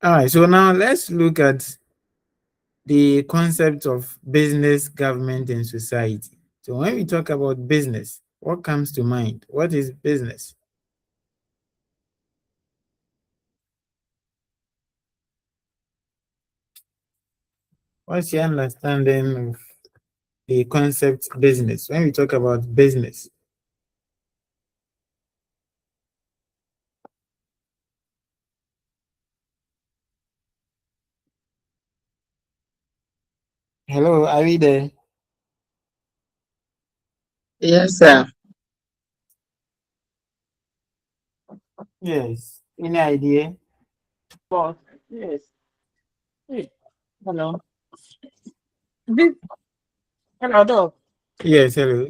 All right, so now let's look at the concept of business, government, and society. So when we talk about business, what comes to mind? What is business? What's your understanding of the concept business? When we talk about business, hello, are we there? Yes, sir. Yes. Any idea? But yes. Hey, hello. This, hello, Doc. Yes, hello.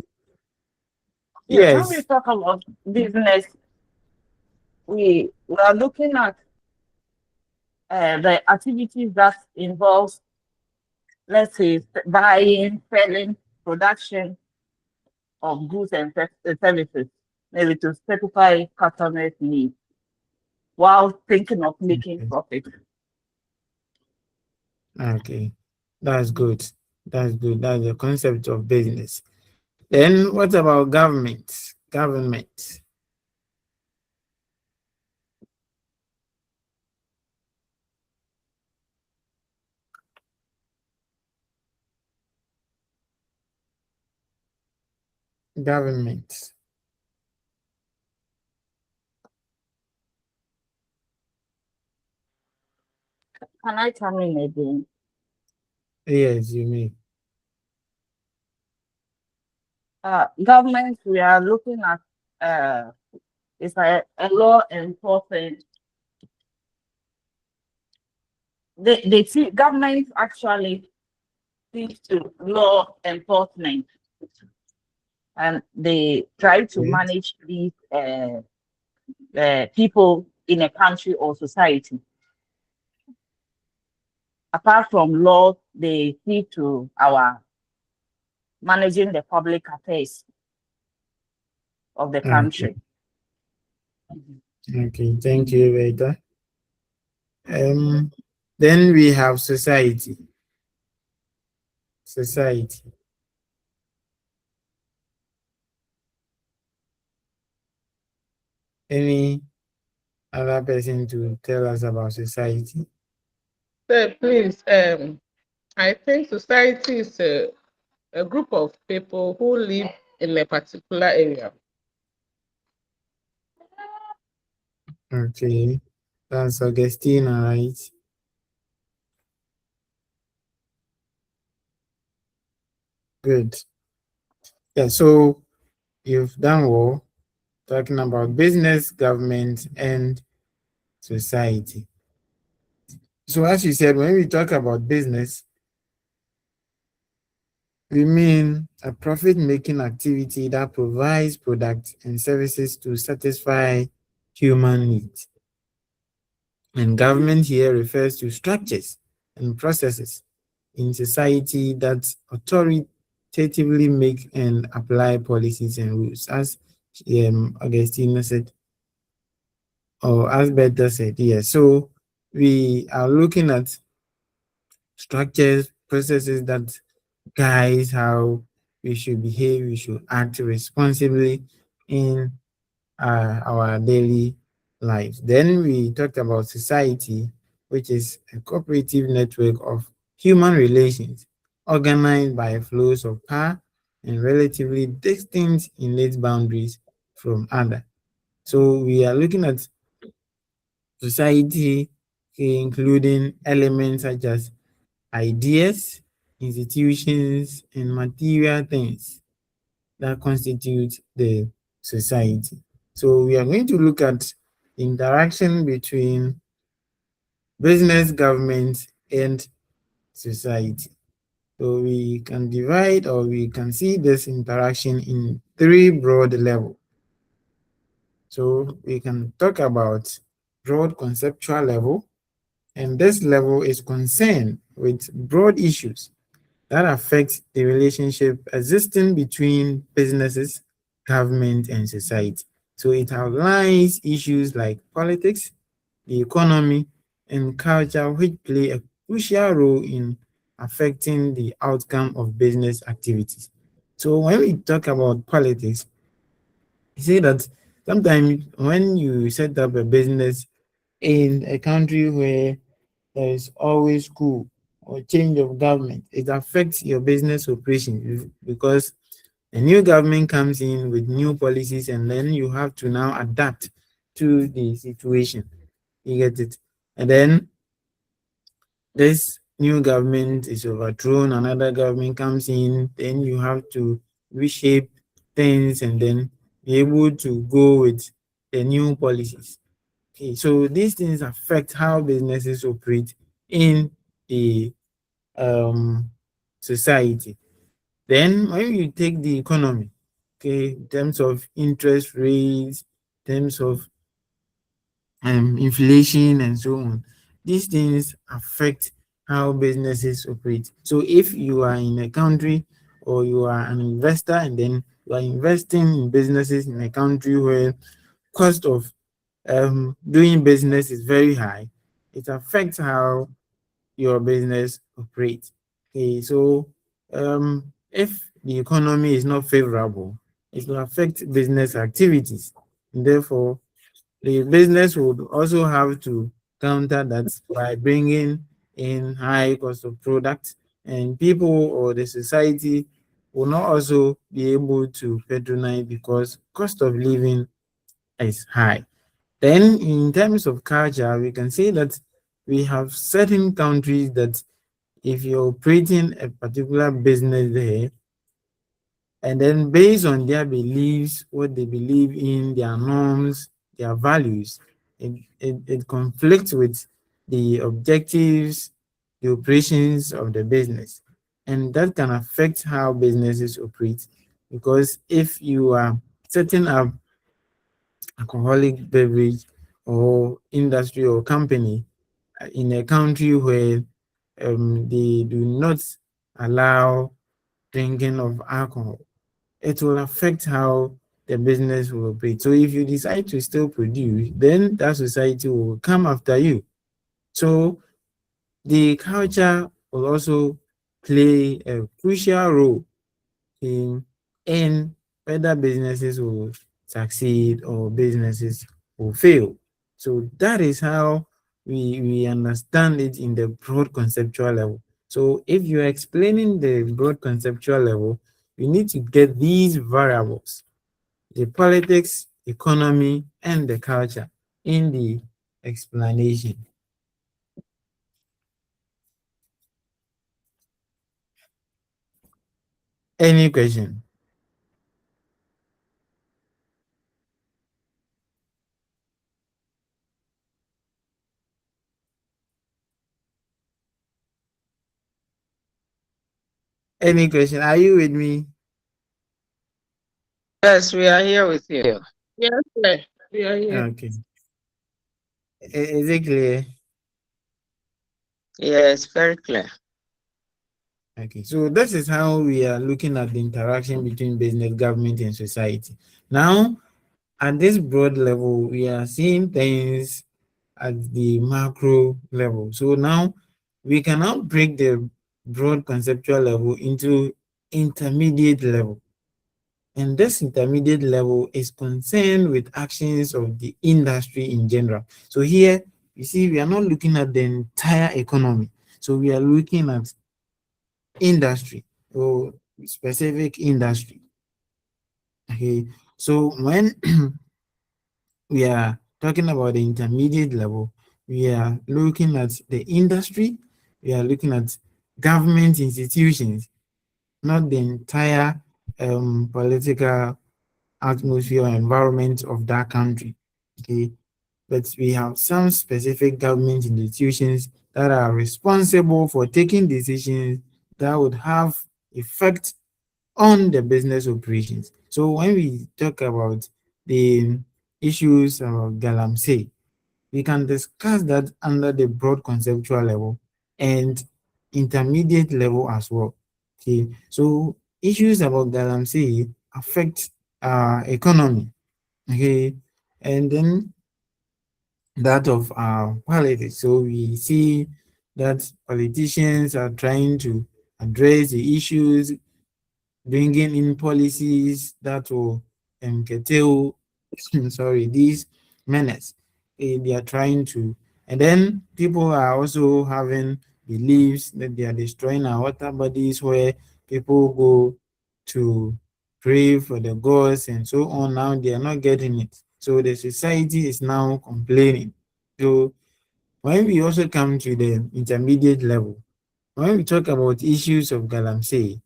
Yes, when we Yes. talk about business, we are looking at the activities that involve, let's say, buying, selling, production of goods and services, maybe to satisfy customers' needs while thinking of making Okay. profit. Okay. That's good. That's good. That's the concept of business. Then what about government? Government. Government. Can I come in again? Yes, you may. Government, we are looking at it's a law enforcement. They see government actually seeks to law enforcement, and they try to Okay. manage these people in a country or society. Apart from law, they see to our managing the public affairs of the Okay. country. Okay. Thank you, Veda. Um, then we have society. Society. Any other person to tell us about society? So please, I think society is a group of people who live in a particular area. Okay. That's Augustina, right? Good. Yeah, so you've done well talking about business, government, and society. So as you said, when we talk about business, we mean a profit-making activity that provides products and services to satisfy human needs. And government here refers to structures and processes in society that authoritatively make and apply policies and rules, as Augustine said, or as Beta said. Yes. So we are looking at structures, processes that guides how we should behave, we should act responsibly in our daily lives. Then we talked about society, which is a cooperative network of human relations organized by flows of power and relatively distinct innate boundaries from other. So we are looking at society including elements such as ideas, institutions, and material things that constitute the society. So we are going to look at interaction between business, government, and society. So we can divide or we can see this interaction in three broad levels. So we can talk about broad conceptual level, and this level is concerned with broad issues that affect the relationship existing between businesses, government, and society. So it outlines issues like politics, the economy, and culture, which play a crucial role in affecting the outcome of business activities. So when we talk about politics, you see that sometimes when you set up a business in a country where there is always coup or change of government, it affects your business operation because a new government comes in with new policies and then you have to now adapt to the situation. You get it? And then this new government is overthrown, another government comes in, then you have to reshape things and then be able to go with the new policies. Okay, so these things affect how businesses operate in the society. Then when you take the economy, okay, in terms of interest rates, in terms of inflation and so on. These things affect how businesses operate. So if you are in a country or you are an investor and then you are investing in businesses in a country where cost of doing business is very high, it affects how your business operates. Okay, so if the economy is not favorable, it will affect business activities. Therefore, the business would also have to counter that by bringing in high cost of products, and people or the society will not also be able to patronize because cost of living is high. Then in terms of culture, we can say that we have certain countries that if you're operating a particular business there, and then based on their beliefs, what they believe in, their norms, their values, it conflicts with the objectives, the operations of the business. And that can affect how businesses operate. Because if you are setting up alcoholic beverage or industry or company in a country where they do not allow drinking of alcohol, it will affect how the business will operate. So if you decide to still produce, then that society will come after you. So the culture will also play a crucial role in whether businesses will succeed or businesses will fail. So that is how we understand it in the broad conceptual level. So if you're explaining the broad conceptual level, you need to get these variables, the politics, economy, and the culture in the explanation. Any question? Any question? Are you with me? Yes, we are here with you. Yes, sir. We are here. Okay. Is it clear? Yes, very clear. Okay, so this is how we are looking at the interaction between business, government, and society. Now, at this broad level, we are seeing things at the macro level. So now we can now break the broad conceptual level into intermediate level. And this intermediate level is concerned with actions of the industry in general. So here, you see, we are not looking at the entire economy. So we are looking at industry or specific industry. Okay, so when we are talking about the intermediate level, we are looking at the industry, we are looking at government institutions, not the entire political atmosphere or environment of that country. Okay, but we have some specific government institutions that are responsible for taking decisions that would have effect on the business operations. So when we talk about the issues of galamsey, we can discuss that under the broad conceptual level and intermediate level as well. Okay, so issues about galamsey affect our economy. Okay, and then that of our politics. So we see that politicians are trying to address the issues, bringing in policies that will curtail sorry, these menace. They are trying to, and then people are also having beliefs that they are destroying our water bodies, where people go to pray for the gods and so on. Now they are not getting it, so the society is now complaining. So when we also come to the intermediate level, when we talk about issues of galamsey,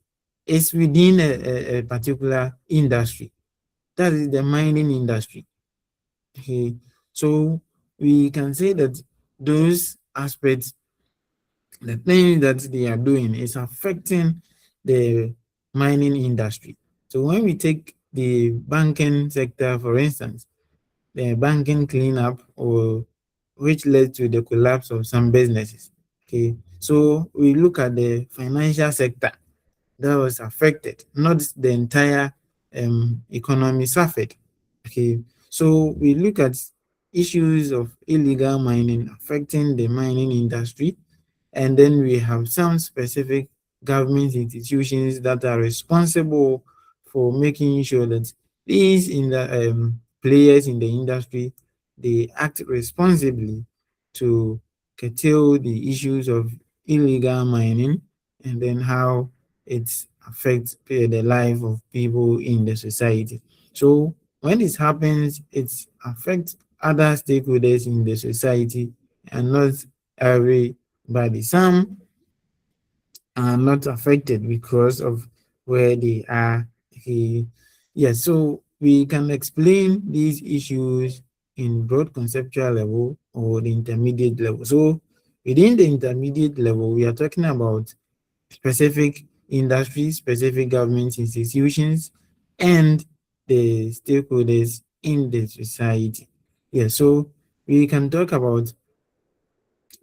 it's within a particular industry. That is the mining industry. Okay, so we can say that those aspects, the things that they are doing, is affecting the mining industry. So when we take the banking sector, for instance, the banking cleanup, or which led to the collapse of some businesses. Okay, so we look at the financial sector that was affected, not the entire economy suffered. Okay, so we look at issues of illegal mining affecting the mining industry, and then we have some specific government institutions that are responsible for making sure that these in the players in the industry, they act responsibly to curtail the issues of illegal mining, and then how it affects the life of people in the society. So when this happens, it affects other stakeholders in the society, and not everybody. Some are not affected because of where they are. Okay. Yes, so we can explain these issues in broad conceptual level or the intermediate level. So within the intermediate level, we are talking about specific industries, specific government institutions, and the stakeholders in the society. Yeah, so we can talk about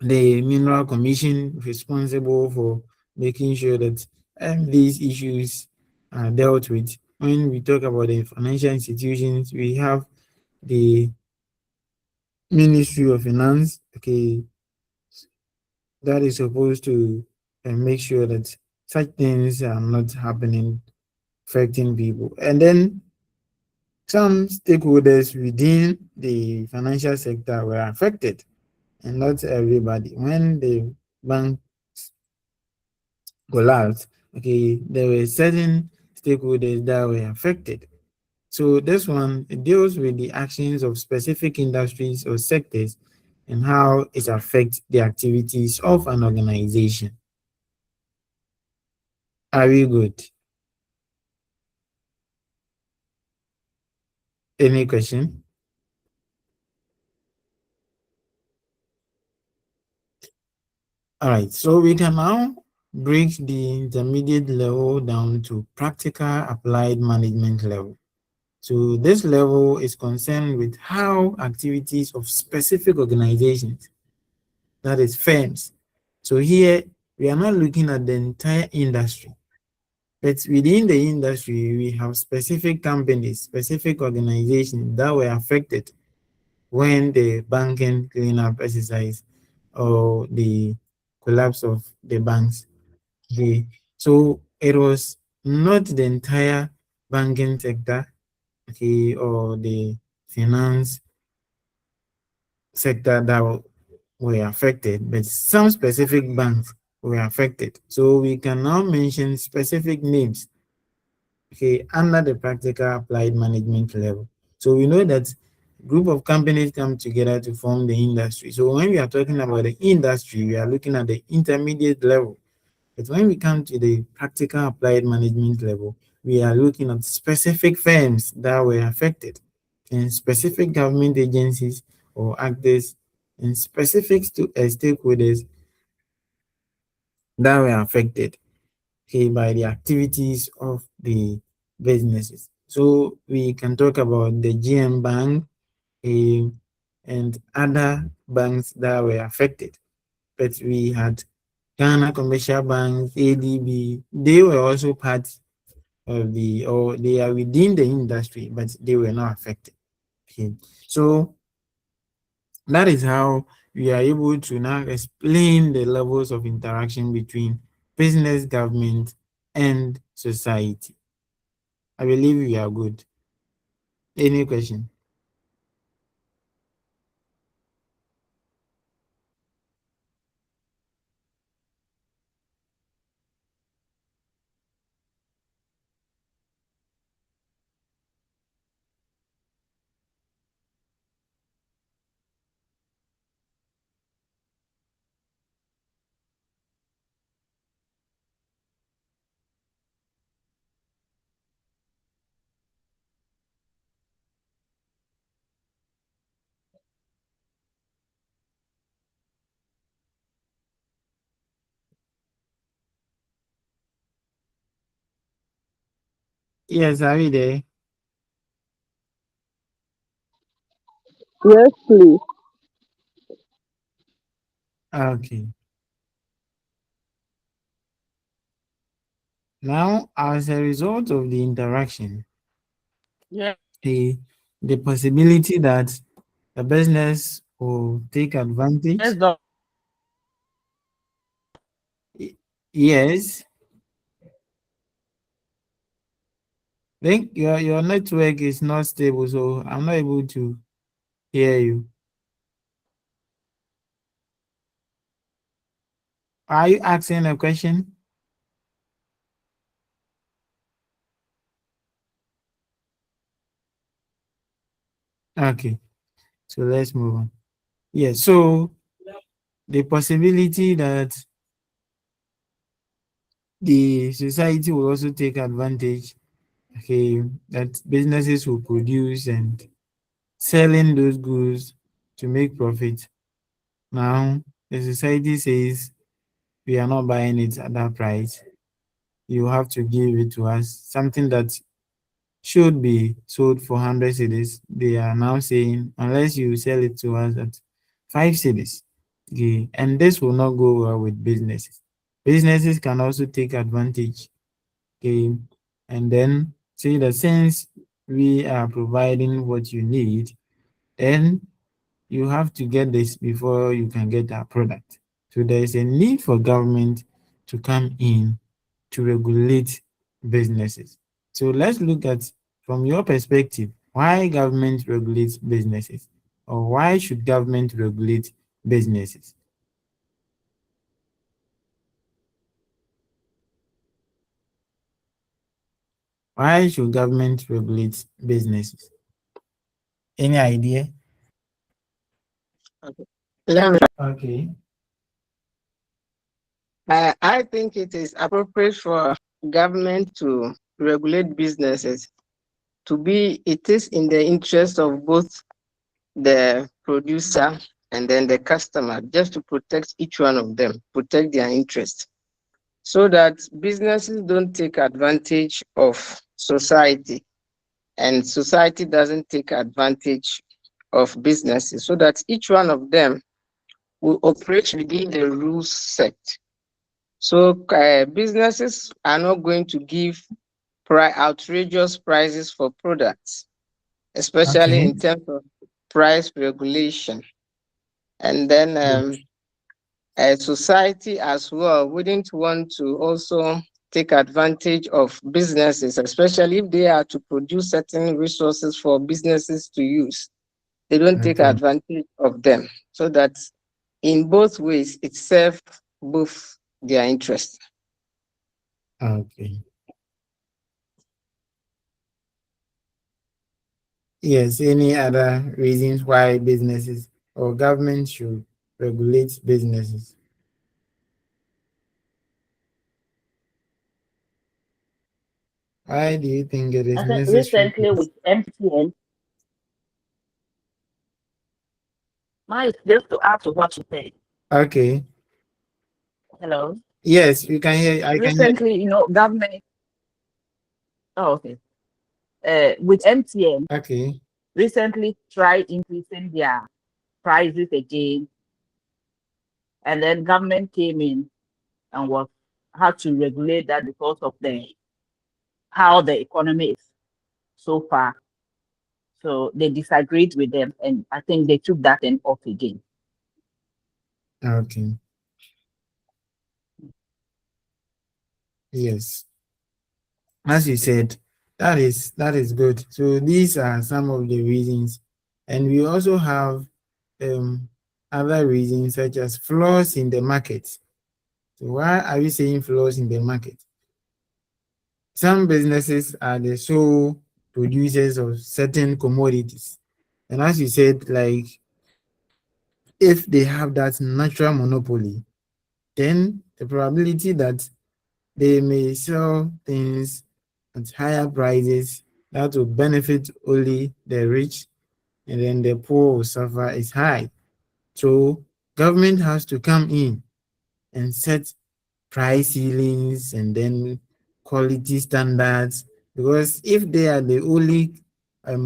the Mineral Commission responsible for making sure that these issues are dealt with. When we talk about the financial institutions, we have the Ministry of Finance, okay, that is supposed to make sure that such things are not happening, affecting people. And then some stakeholders within the financial sector were affected, and not everybody. When the bank collapsed, okay, there were certain stakeholders that were affected. So this one, it deals with the actions of specific industries or sectors and how it affects the activities of an organization. Are we good? Any question? All right, so we can now break the intermediate level down to practical applied management level. So this level is concerned with how activities of specific organizations, that is firms. So here we are not looking at the entire industry, but within the industry we have specific companies, specific organizations that were affected when the banking cleanup exercise or the collapse of the banks. Okay. So it was not the entire banking sector, okay, or the finance sector that were affected, but some specific banks were affected. So we can now mention specific names, okay, under the practical applied management level. So we know that group of companies come together to form the industry. So when we are talking about the industry, we are looking at the intermediate level. But when we come to the practical applied management level, we are looking at specific firms that were affected, and specific government agencies or actors, and specific stakeholders that were affected, okay, by the activities of the businesses. So we can talk about the GM Bank, eh, and other banks that were affected. But we had Ghana Commercial Bank, ADB, they were also part of the, or they are within the industry, but they were not affected. Okay. So That is how we are able to now explain the levels of interaction between business, government, and society. I believe we are good. Any question? Yes, are we there? Yes, please. Okay. Now, as a result of the interaction, Yeah. the the possibility that the business will take advantage. Yes, doc. Yes, think your network is not stable, so I'm not able to hear you. Are you asking a question? Okay, so let's move on. Yes, so the possibility that the society will also take advantage, okay, that businesses will produce and selling those goods to make profit. Now, the society says we are not buying it at that price. You have to give it to us, something that should be sold for 100 cedis. They are now saying, unless you sell it to us at 5 cedis. Okay. And this will not go well with businesses. Businesses can also take advantage. Okay. And then say that since we are providing what you need, then you have to get this before you can get our product. So there is a need for government to come in to regulate businesses. So let's look at, from your perspective, why government regulates businesses, or why should government regulate businesses? Why should government regulate businesses? Any idea? Okay. Let me, Okay. I think it is appropriate for government to regulate businesses it is in the interest of both the producer and then the customer, just to protect each one of them, protect their interest, so that businesses don't take advantage of society and society doesn't take advantage of businesses, so that each one of them will operate within the rules set. So businesses are not going to give outrageous prices for products, especially Okay. in terms of price regulation. And then society as well wouldn't want to also take advantage of businesses, especially if they are to produce certain resources for businesses to use. They don't take Okay. advantage of them, so that in both ways it serves both their interests. Okay. Yes. Any other reasons why businesses or government should regulate businesses? Why do you think it is I think necessary? recently with MTN, mine is just to add to what you said. Okay. Hello. Yes, you can hear. I can hear. Recently, government. Oh, okay. With MTN, Okay. recently tried increasing their prices again, and then government came in and was had to regulate that because of the how the economy is so far. So they disagreed with them, and I think they took that and off again. Okay. Yes. As you said, that is good. So these are some of the reasons, and we also have um, other reasons such as flaws in the market. So why are we saying flaws in the market? Some businesses are the sole producers of certain commodities, and as you said, like if they have that natural monopoly, then the probability that they may sell things at higher prices that will benefit only the rich and then the poor will suffer is high. So government has to come in and set price ceilings and then quality standards, because if they are the only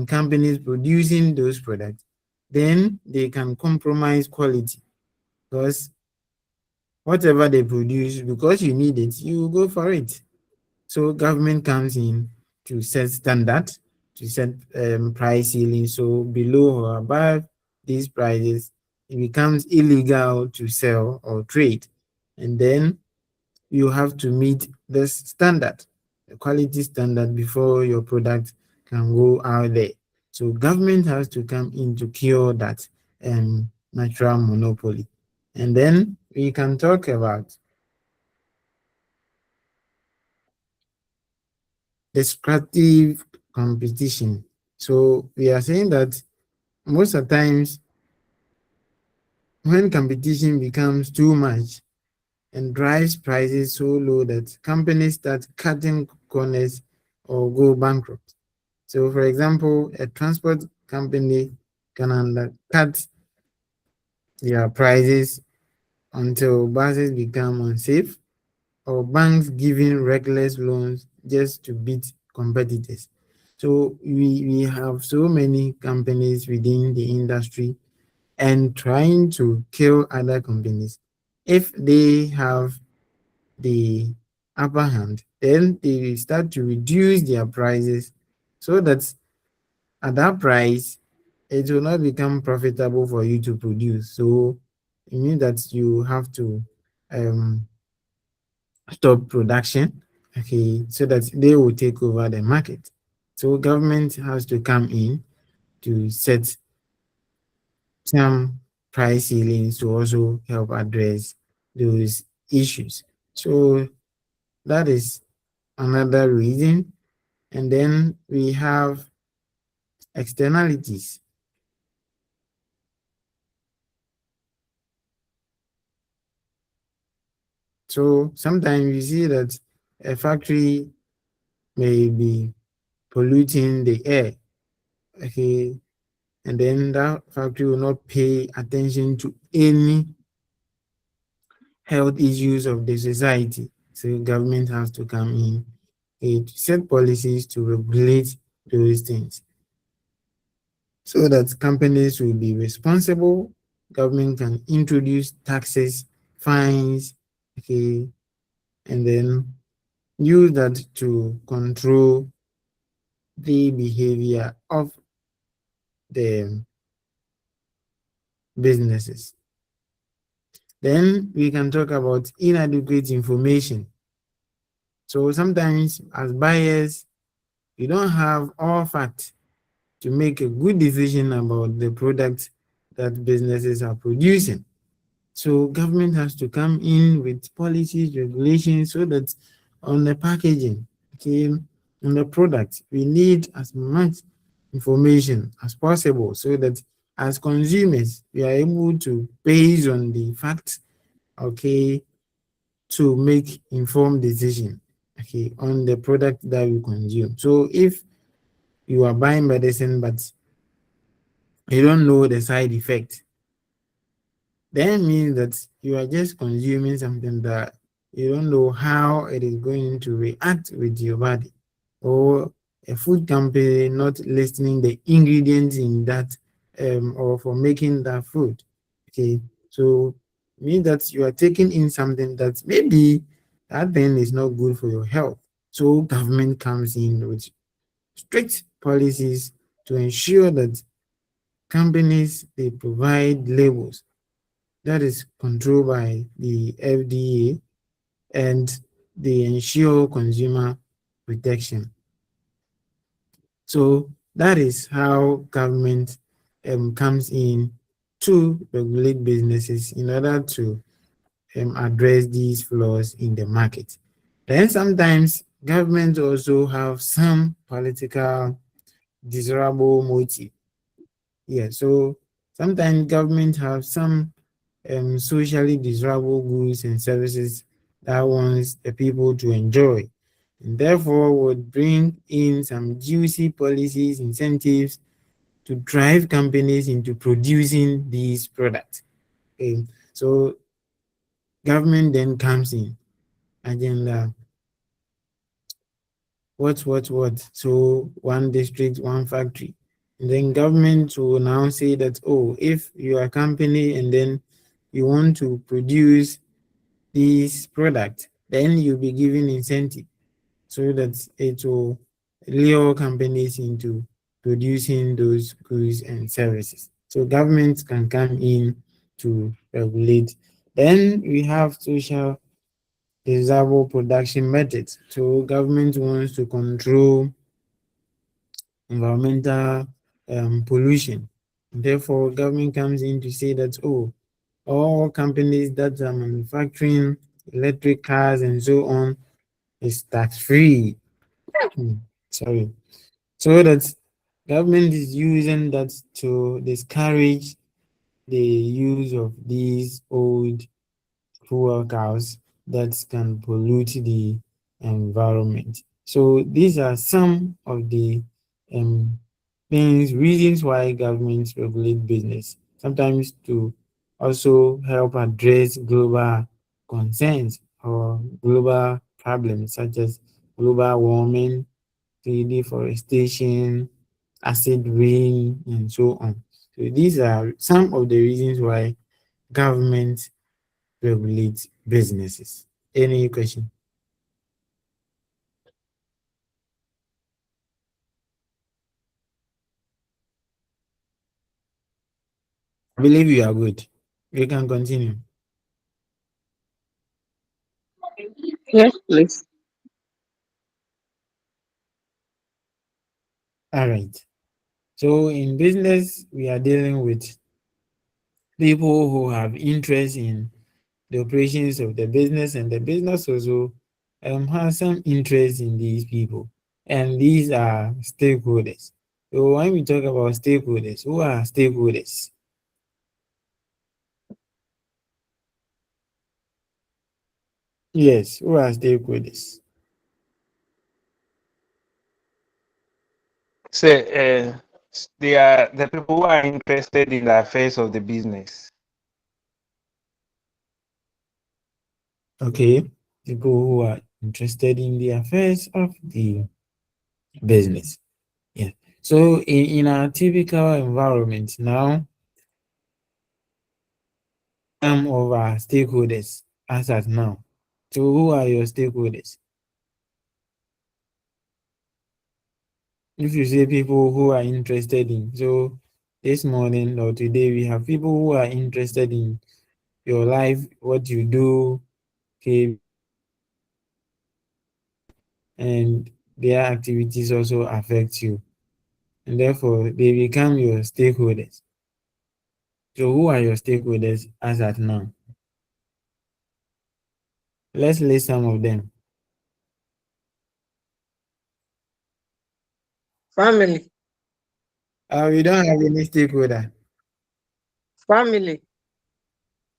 companies producing those products, then they can compromise quality, because whatever they produce, because you need it, you go for it. So government comes in to set standard, to set price ceiling. So below or above these prices, it becomes illegal to sell or trade. And then you have to meet this standard, the quality standard, before your product can go out there. So government has to come in to cure that natural monopoly. And then we can talk about destructive competition. So we are saying that most of the times when competition becomes too much and drives prices so low that companies start cutting corners or go bankrupt. So for example, a transport company can undercut their prices until buses become unsafe, or banks giving reckless loans just to beat competitors. So we have so many companies within the industry and trying to kill other companies. If they have the upper hand, then they start to reduce their prices so that at that price it will not become profitable for you to produce. So it means that you have to um, stop production, okay, so that they will take over the market. So government has to come in to set some price ceilings to also help address those issues. So that is another reason. And then we have externalities. So sometimes you see that a factory may be polluting the air, okay, and then that factory will not pay attention to any health issues of the society. So government has to come in to set policies to regulate those things so that companies will be responsible. Government can introduce taxes, fines, okay, and then use that to control the behavior of the businesses. Then we can talk about inadequate information. So sometimes as buyers, you don't have all facts to make a good decision about the products that businesses are producing. So government has to come in with policies, regulations, so that on the packaging, okay, on the product, we need as much information as possible so that as consumers, we are able to, based on the facts, okay, to make informed decision, okay, on the product that we consume. So if you are buying medicine but you don't know the side effect, then means that you are just consuming something that you don't know how it is going to react with your body, or a food company not listing the ingredients in that or for making that food, okay. So means that you are taking in something that maybe that thing is not good for your health. So government comes in with strict policies to ensure that companies they provide labels that is controlled by the FDA and they ensure consumer protection. So that is how government comes in to regulate businesses in order to address these flaws in the market. Then sometimes government also have some political desirable motive. Yeah, so sometimes government have some socially desirable goods and services that wants the people to enjoy, and therefore would bring in some juicy policies, incentives to drive companies into producing these products. Okay, so government then comes in agenda what so one district one factory, and then government will now say that, oh, if you are a company and then you want to produce this product, then you'll be given incentive so that it will lure companies into producing those goods and services. So government can come in to regulate. Then we have social desirable production methods. So government wants to control environmental pollution. Therefore, government comes in to say that, oh, all companies that are manufacturing electric cars and so on is tax free. Sorry. So that government is using that to discourage the use of these old fuel cows that can pollute the environment. So these are some of the um, things, reasons why governments regulate business. Sometimes to also help address global concerns or global problems such as global warming, deforestation, acid rain, and so on. So these are some of the reasons why government regulate businesses. Any question? I believe you are good. We can continue. Yes, please. All right. So in business, we are dealing with people who have interest in the operations of the business, and the business also has some interest in these people. And these are stakeholders. So when we talk about stakeholders, who are stakeholders? Yes, who are stakeholders? Say, they are the people who are interested in the affairs of the business. Okay, people who are interested in the affairs of the business. Yeah. So in a typical environment now, some of our stakeholders as at now. So who are your stakeholders? If you say people who are interested in, so this morning or today we have people who are interested in your life, what you do, okay, and their activities also affect you, and therefore they become your stakeholders. So who are your stakeholders as at now? Let's list some of them. Family. We don't have any stakeholder. Family.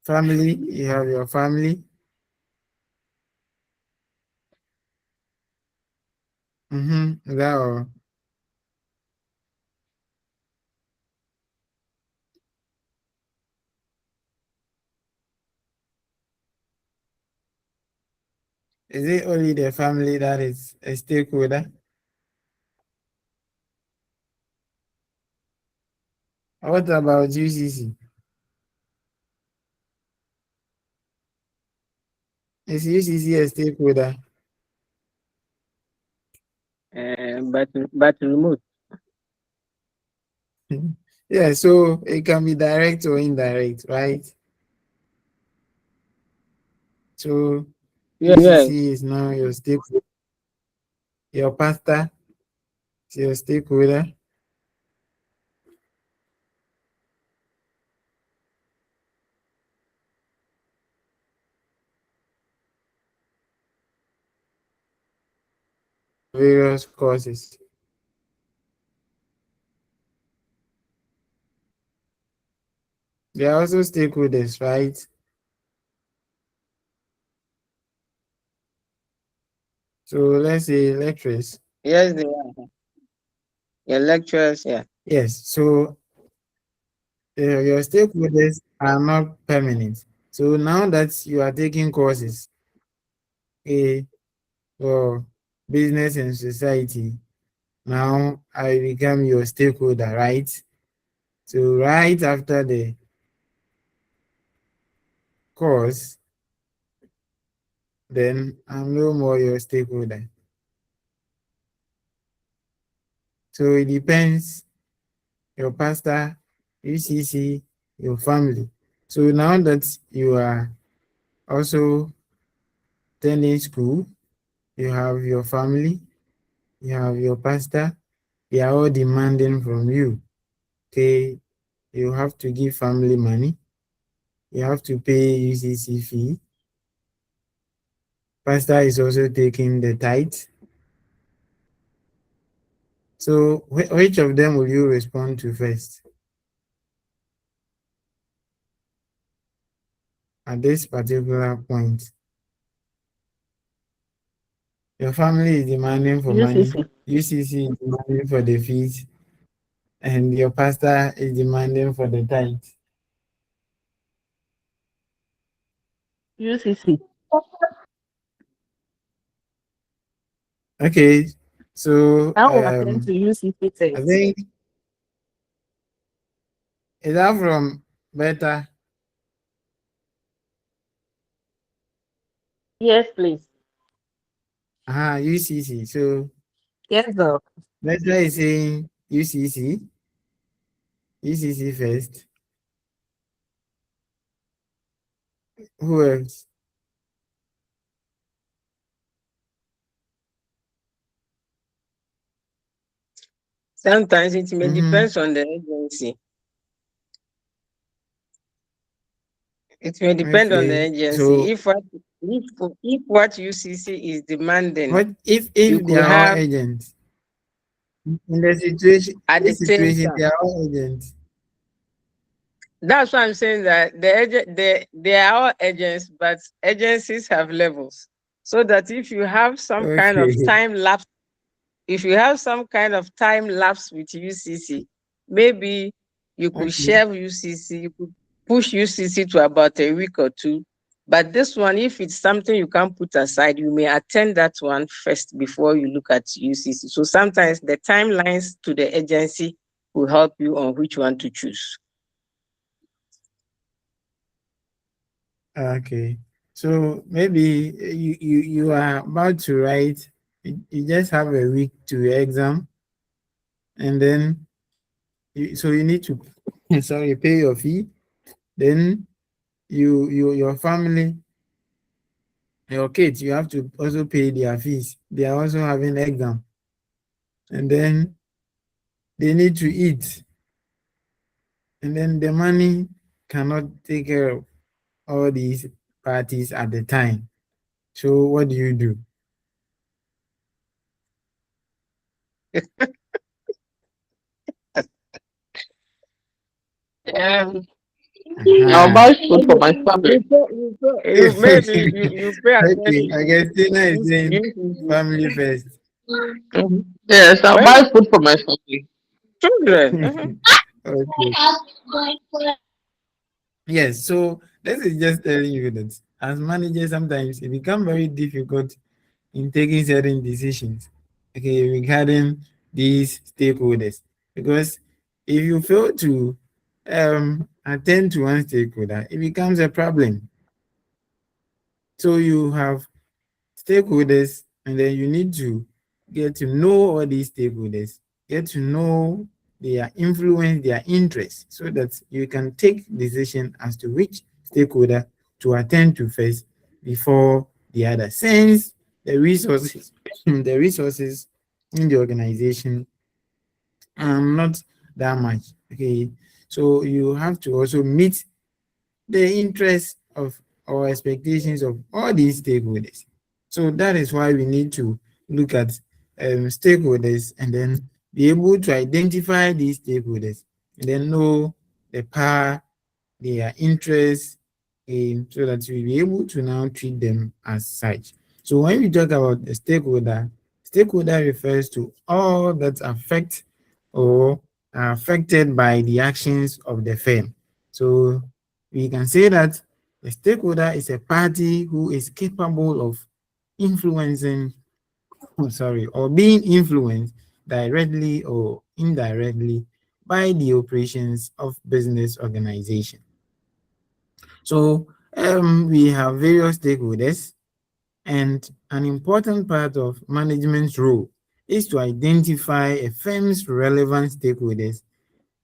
Family, you have your family. That all. Is it only the family that is a stakeholder? What about UCC? Is UCC a stakeholder? But remote. Yeah, so it can be direct or indirect, right? So Yes. UCC is now your stakeholder, your pastor is your stakeholder. Various causes. They are also stakeholders, right? So let's say lecturers. Yes, they are. Your lecturers, yeah. Yes, so your stakeholders are not permanent. So now that you are taking courses, okay, for business and society, now I become your stakeholder, right? So right after the course, then I'm no more your stakeholder. So it depends, your pastor, UCC, your family. So now that you are also attending school, you have your family, you have your pastor, they are all demanding from you. Okay, you have to give family money, you have to pay UCC fee. Pastor is also taking the tithe. So which of them will you respond to first at this particular point? Your family is demanding for money, UCC. UCC is demanding for the fees, and your pastor is demanding for the tithe. UCC. Okay, so I will attend to UCC I first. think is that from better Yes, please. UCC. So Yes, sir. better is saying UCC first. Who else? Sometimes it may Mm-hmm. depend on the agency. It may depend on the Okay. agency. So If what UCC is demanding, what if you they could are all have agents? In the situation, at the this same situation, they time. are all agents. That's why I'm saying that they are all agents, but agencies have levels. So that if you have some kind of Okay. time lapse, if you have some kind of time lapse with UCC, maybe you could Okay. share UCC, you could push UCC to about a week or two. But this one, if it's something you can put aside, you may attend that one first before you look at UCC. So sometimes the timelines to the agency will help you on which one to choose. Okay. So maybe you are about to write. You just have a week to exam, and then so you need to sorry pay your fee. Then your family, your kids, you have to also pay their fees. They are also having exam, and then they need to eat, and then the money cannot take care of all these parties at the time. So what do you do? Um, I'll Uh-huh. buy food for my family. Maybe you pay Okay, attention I to guess Tina is saying UCC. family first. Yes, I'll Well, buy food for my family. children. Okay. Yes, so this is just telling you that as managers, sometimes it becomes very difficult in taking certain decisions, okay, regarding these stakeholders. Because if you fail to attend to one stakeholder, it becomes a problem. So you have stakeholders, and then you need to get to know all these stakeholders, get to know their influence, their interests, so that you can take decision as to which stakeholder to attend to first before the other. Since the resources, the resources in the organization are not that much. Okay, so you have to also meet the interests of or expectations of all these stakeholders. So that is why we need to look at stakeholders and then be able to identify these stakeholders and then know the power, their interests, so that we'll be able to now treat them as such. So when we talk about a stakeholder, stakeholder refers to all that affect or are affected by the actions of the firm. So we can say that a stakeholder is a party who is capable of influencing, or being influenced directly or indirectly by the operations of business organization. So we have various stakeholders, and an important part of management's role is to identify a firm's relevant stakeholders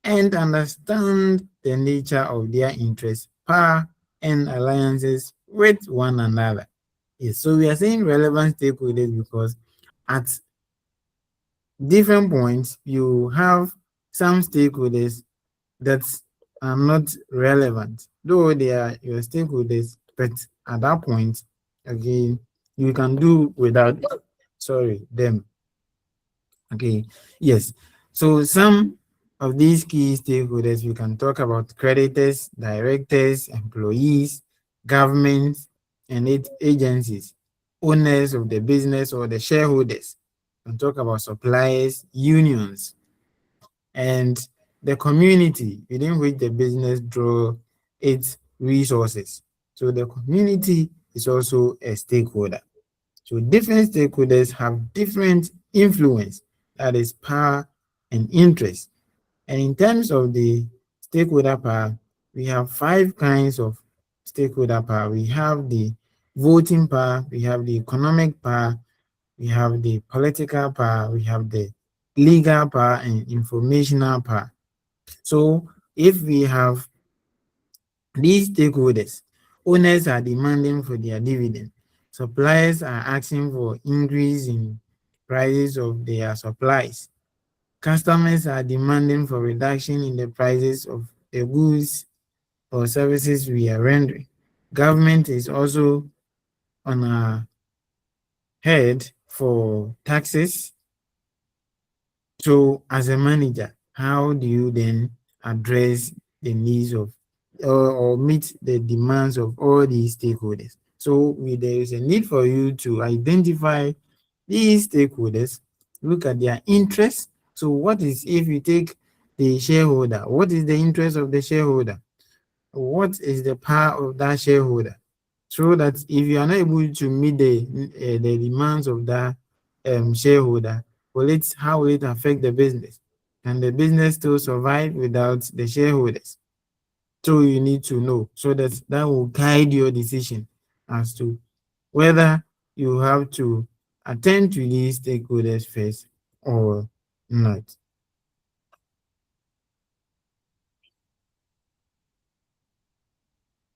and understand the nature of their interests, power, and alliances with one another. Yes, so we are saying relevant stakeholders because at different points you have some stakeholders that are not relevant, though they are your stakeholders, but at that point, again, you can do without, them. Okay, yes. So some of these key stakeholders, we can talk about creditors, directors, employees, government, and agencies, owners of the business or the shareholders. We can talk about suppliers, unions, and the community within which the business draw its resources. So the community is also a stakeholder. So different stakeholders have different influence, that is power and interest. And in terms of the stakeholder power, we have 5 kinds of stakeholder power. We have the voting power, we have the economic power, we have the political power, we have the legal power, and informational power. So if we have these stakeholders, owners are demanding for their dividend, suppliers are asking for increase in prices of their supplies, customers are demanding for reduction in the prices of the goods or services we are rendering. Government is also on our head for taxes. So as a manager, how do you then address the needs of or meet the demands of all these stakeholders? So there is a need for you to identify these stakeholders, look at their interests. So what is, if you take the shareholder, what is the interest of the shareholder? What is the power of that shareholder? So that if you are not able to meet the demands of that shareholder, how will it affect the business? Can the business still survive without the shareholders? So you need to know, so that will guide your decision as to whether you have to attend to these stakeholders first or not.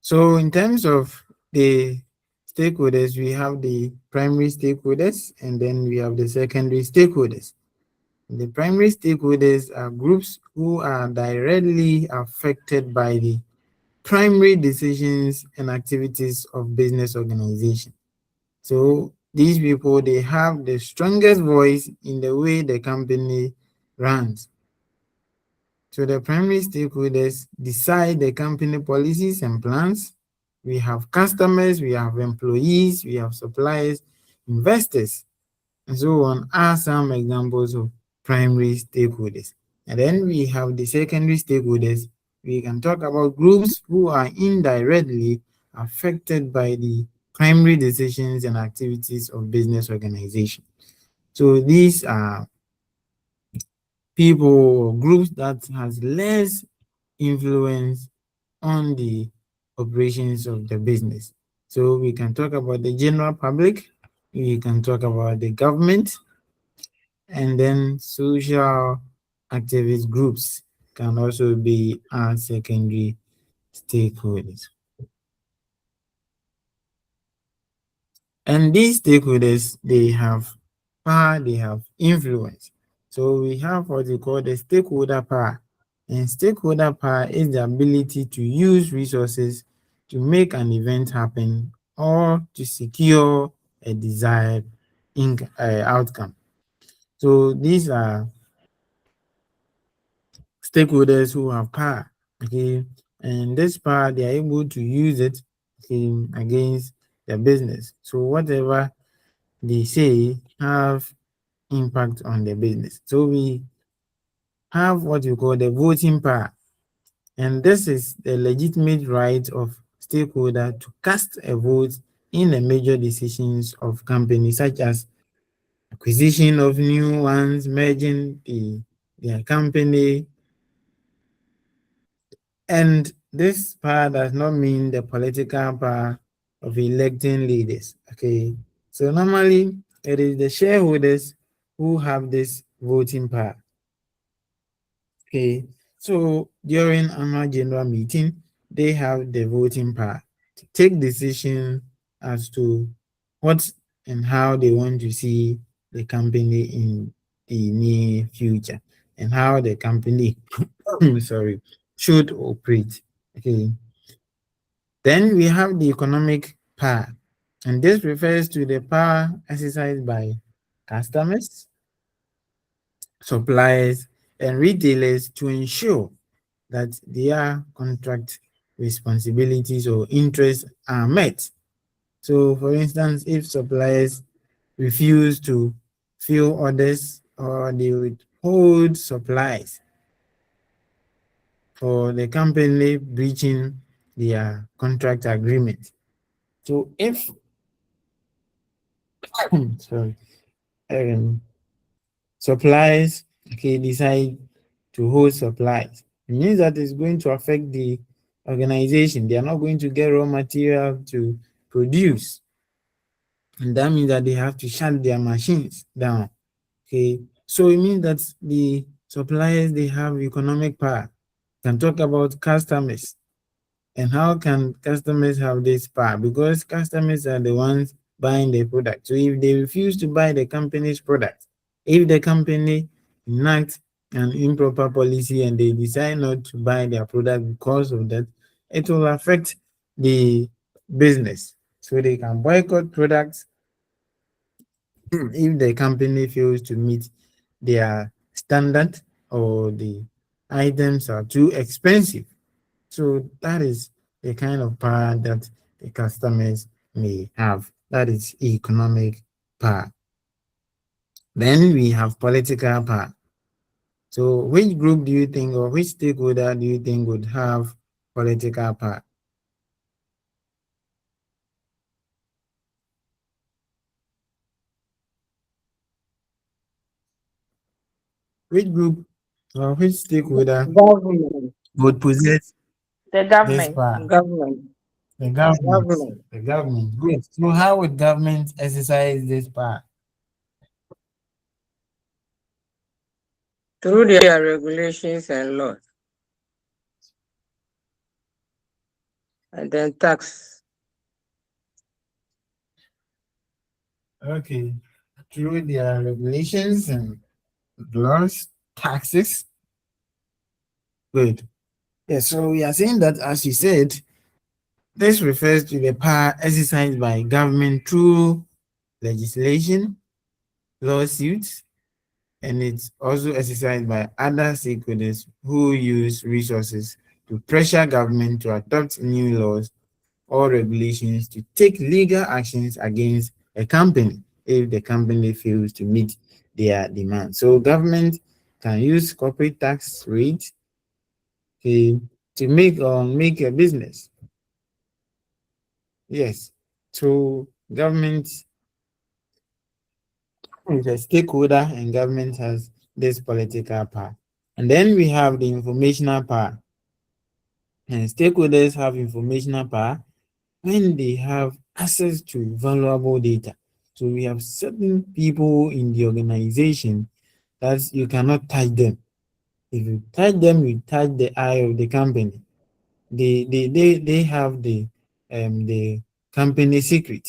So in terms of the stakeholders, we have the primary stakeholders and then we have the secondary stakeholders. The primary stakeholders are groups who are directly affected by the primary decisions and activities of business organization. So these people, they have the strongest voice in the way the company runs. So the primary stakeholders decide the company policies and plans. We have customers, we have employees, we have suppliers, investors, and so on are some examples of primary stakeholders. And then we have the secondary stakeholders. We can talk about groups who are indirectly affected by the primary decisions and activities of business organization. So these are people or groups that has less influence on the operations of the business. So we can talk about the general public, we can talk about the government, and then social activist groups can also be our secondary stakeholders. And these stakeholders, they have power, they have influence. So we have what we call the stakeholder power. And stakeholder power is the ability to use resources to make an event happen or to secure a desired outcome. So these are stakeholders who have power, okay, and this power they are able to use it, okay, against their business. So whatever they say have impact on the business. So we have what you call the voting power, and this is the legitimate right of stakeholder to cast a vote in the major decisions of companies, such as acquisition of new ones, merging their company. And this power does not mean the political power of electing leaders. Okay. So normally it is the shareholders who have this voting power. Okay. So during annual general meeting, they have the voting power to take decision as to what and how they want to see the company in the near future and how the company sorry should operate. Okay. Then we have the economic power, and this refers to the power exercised by customers, suppliers, and retailers to ensure that their contract responsibilities or interests are met. So, for instance, if suppliers refuse to fill orders or they withhold supplies for the company breaching their contract agreement. So, if sorry, um, supplies, okay, decide to hold supplies, it means that it's going to affect the organization. They are not going to get raw material to produce, and that means that they have to shut their machines down. Okay, so it means that the suppliers they have economic power. Can talk about customers. And how can customers have this power? Because customers are the ones buying the product. So if they refuse to buy the company's product, if the company enacts an improper policy and they decide not to buy their product because of that, it will affect the business. So they can boycott products if the company fails to meet their standard or the items are too expensive. So that is the kind of power that the customers may have. That is economic power. Then we have political power. So which group do you think or which stakeholder do you think would have political power? Which group or which stakeholder Government, would possess The this government. power? government, The government. government, The government. Good. So how would government exercise this power? through their regulations and laws, and then tax. Okay. Through their regulations and laws, taxes. Good. Yeah, so we are saying that, as you said, this refers to the power exercised by government through legislation, lawsuits, and it's also exercised by other stakeholders who use resources to pressure government to adopt new laws or regulations to take legal actions against a company if the company fails to meet their demands. So government can use corporate tax rates to make a business. Yes. So government is a stakeholder and government has this political power. And then we have the informational power. And stakeholders have informational power when they have access to valuable data. So we have certain people in the organization that you cannot touch them. If you touch them, you touch the eye of the company. They have the company secret.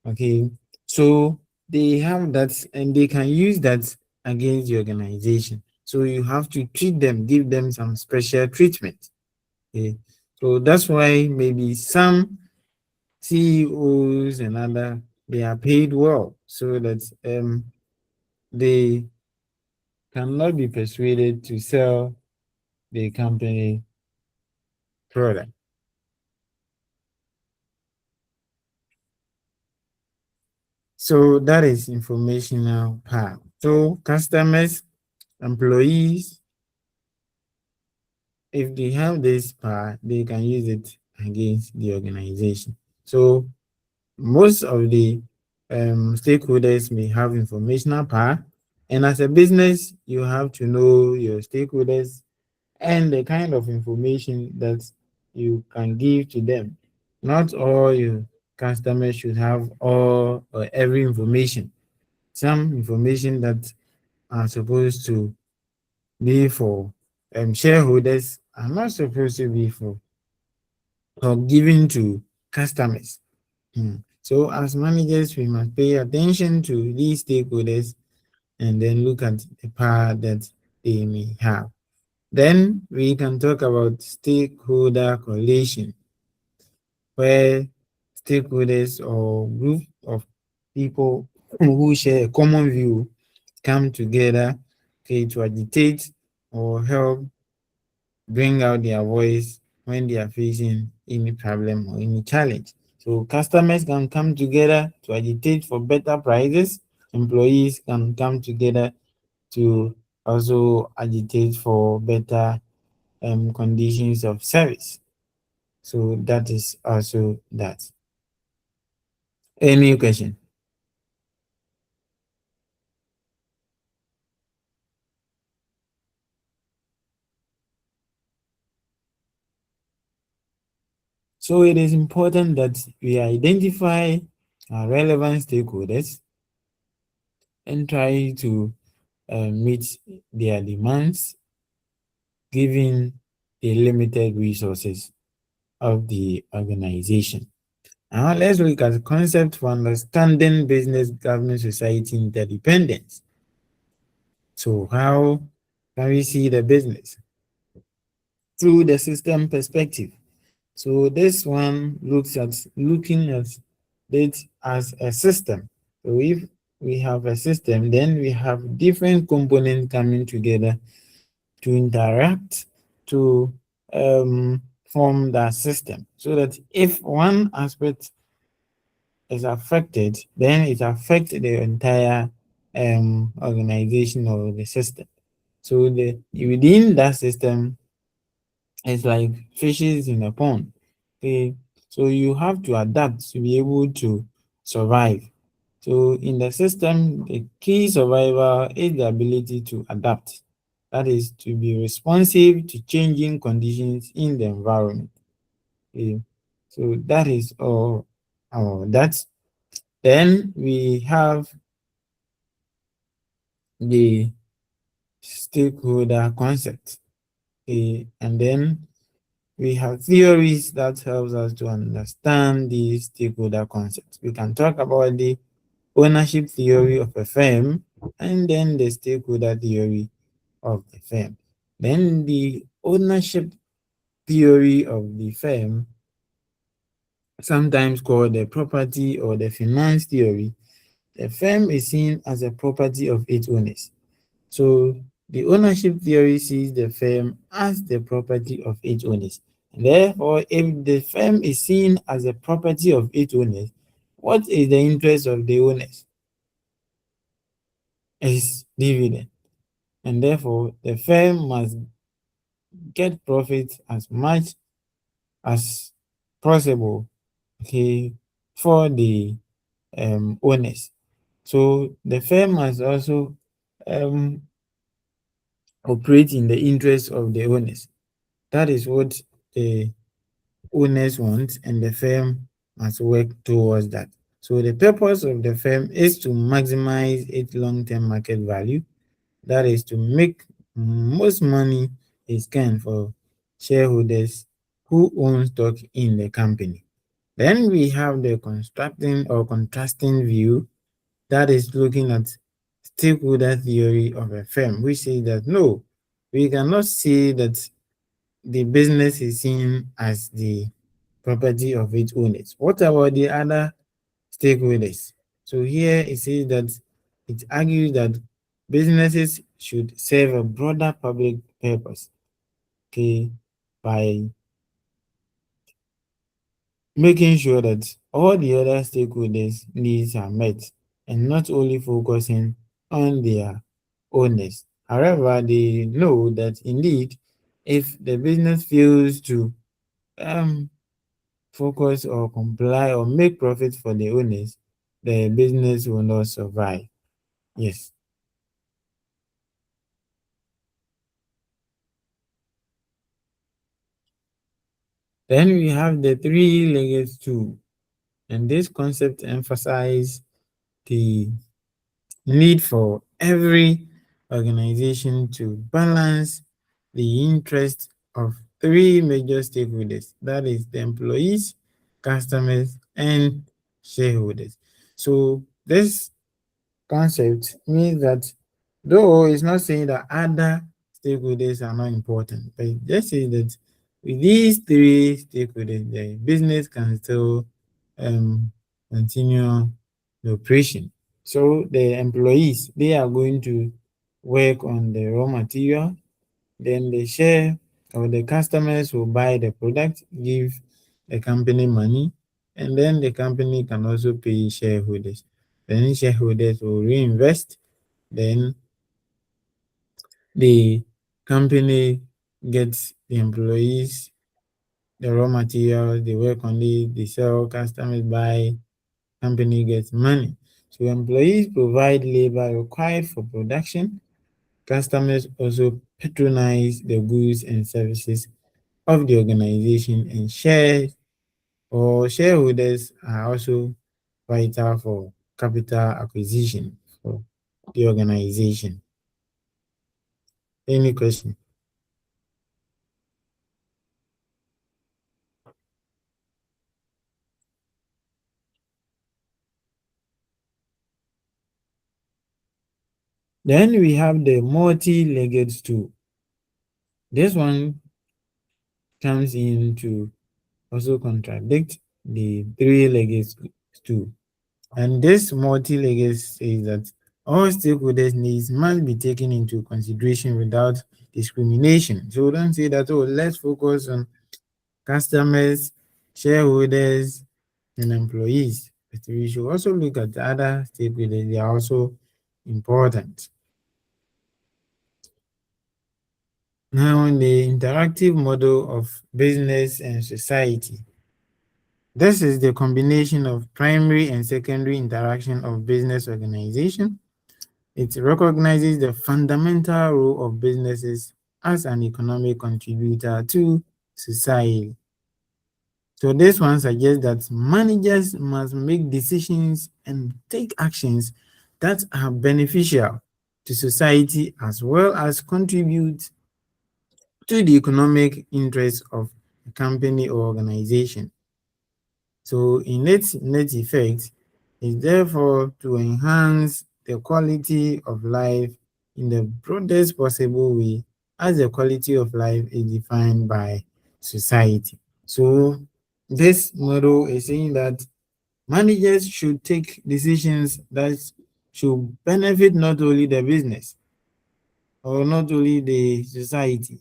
Okay, so they have that and they can use that against the organization. So you have to treat them, give them some special treatment. Okay, so that's why maybe some CEOs and other they are paid well so that they cannot be persuaded to sell the company product. So that is informational part. So customers, employees, if they have this power, they can use it against the organization. So most of the stakeholders may have informational power, and as a business, you have to know your stakeholders and the kind of information that you can give to them. Not all your customers should have all or every information. Some information that are supposed to be for shareholders are not supposed to be for or given to customers. So as managers, we must pay attention to these stakeholders and then look at the power that they may have. Then we can talk about stakeholder coalition, where stakeholders or group of people who share a common view come together, okay, to agitate or help bring out their voice when they are facing any problem or any challenge. So customers can come together to agitate for better prices. Employees can come together to also agitate for better conditions of service. So that is also that. Any question? So it is important that we identify our relevant stakeholders and try to meet their demands given the limited resources of the organization. Now let's look at the concept for understanding business government society interdependence. So how can we see the business? Through the system perspective. So this one looking at it as a system. So if we have a system, then we have different components coming together to interact to form that system. So that if one aspect is affected, then it affects the entire organization or the system. So the within that system, it's like fishes in a pond. Okay, so you have to adapt to be able to survive. So in the system, the key survival is the ability to adapt. That is to be responsive to changing conditions in the environment. Okay, so that is all. That then we have the stakeholder concept. Okay, and then we have theories that helps us to understand the stakeholder concepts. We can talk about the ownership theory of a firm and then the stakeholder theory of the firm. Then the ownership theory of the firm, sometimes called the property or the finance theory, the firm is seen as a property of its owners. So the ownership theory sees the firm as the property of its owners. Therefore, if the firm is seen as a property of its owners, what is the interest of the owners? Is dividend. And therefore, the firm must get profit as much as possible, okay, for the owners. So the firm must also um, operate in the interest of the owners. That is what the owners want, and the firm must work towards that. So the purpose of the firm is to maximize its long-term market value. That is to make Most money is gained for shareholders who own stock in the company. Then we have the constructing or contrasting view, that is looking at stakeholder theory of a firm, which says that no, we cannot say that the business is seen as the property of its owners. What about the other stakeholders? So here it says that it argues that businesses should serve a broader public purpose, okay, by making sure that all the other stakeholders' needs are met and not only focusing on their owners. However, they know that indeed, if the business fails to um, focus or comply or make profit for the owners, the business will not survive. Yes. Then we have the three-legged stool, and this concept emphasizes the need for every organization to balance the interest of three major stakeholders, that is the employees, customers, and shareholders. So this concept means that though it's not saying that other stakeholders are not important, but it just says that with these three stakeholders, the business can still um, continue the operation. So the employees, they are going to work on the raw material, then the share or the customers will buy the product, give the company money, and then the company can also pay shareholders. Then shareholders will reinvest, then the company gets the employees, the raw materials, they work on it, they sell, customers buy, company gets money. So employees provide labor required for production. Customers also patronize the goods and services of the organization, and shareholders are also vital for capital acquisition for the organization. Any question? Then we have the multi-legged stool. This one comes in to also contradict the three-legged stool. And this multi-legged says that all stakeholders' needs must be taken into consideration without discrimination. So don't say that, oh, let's focus on customers, shareholders, and employees. But we should also look at the other stakeholders, they are also important. Now, the interactive model of business and society. This is the combination of primary and secondary interaction of business organization. It recognizes the fundamental role of businesses as an economic contributor to society. So this one suggests that managers must make decisions and take actions that are beneficial to society as well as contribute to the economic interests of a company or organization. So in its net effect is therefore to enhance the quality of life in the broadest possible way, as the quality of life is defined by society. So this model is saying that managers should take decisions that should benefit not only the business or not only the society,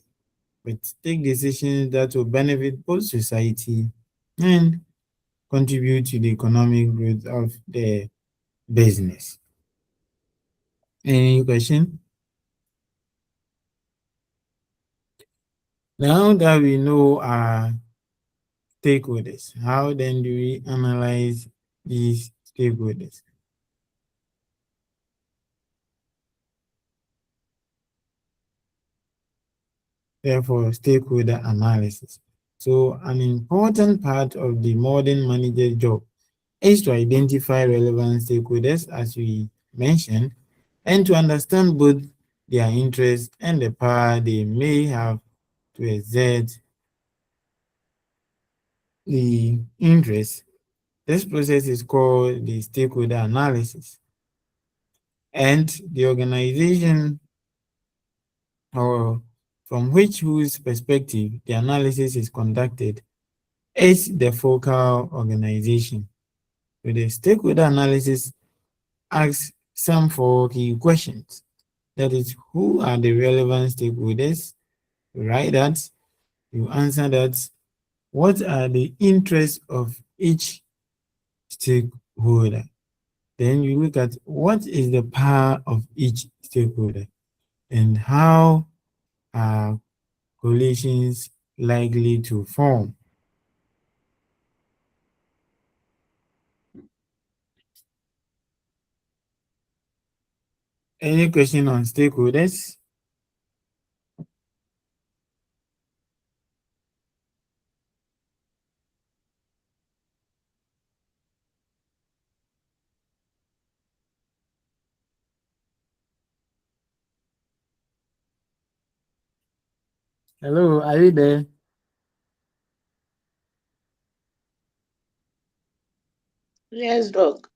but take decisions that will benefit both society and contribute to the economic growth of the business. Any question? Now that we know our stakeholders, how then do we analyze these stakeholders? Therefore, stakeholder analysis. So an important part of the modern manager job is to identify relevant stakeholders, as we mentioned, and to understand both their interests, and the power they may have to exert the interest. This process is called the stakeholder analysis. And the organization, or from whose perspective the analysis is conducted, is the focal organization. So the stakeholder analysis asks some four key questions. That is, who are the relevant stakeholders? You write that. You answer that. What are the interests of each stakeholder? Then you look at what is the power of each stakeholder and how are coalitions likely to form. Any question on stakeholders? Hello, are you there? Yes, Doc.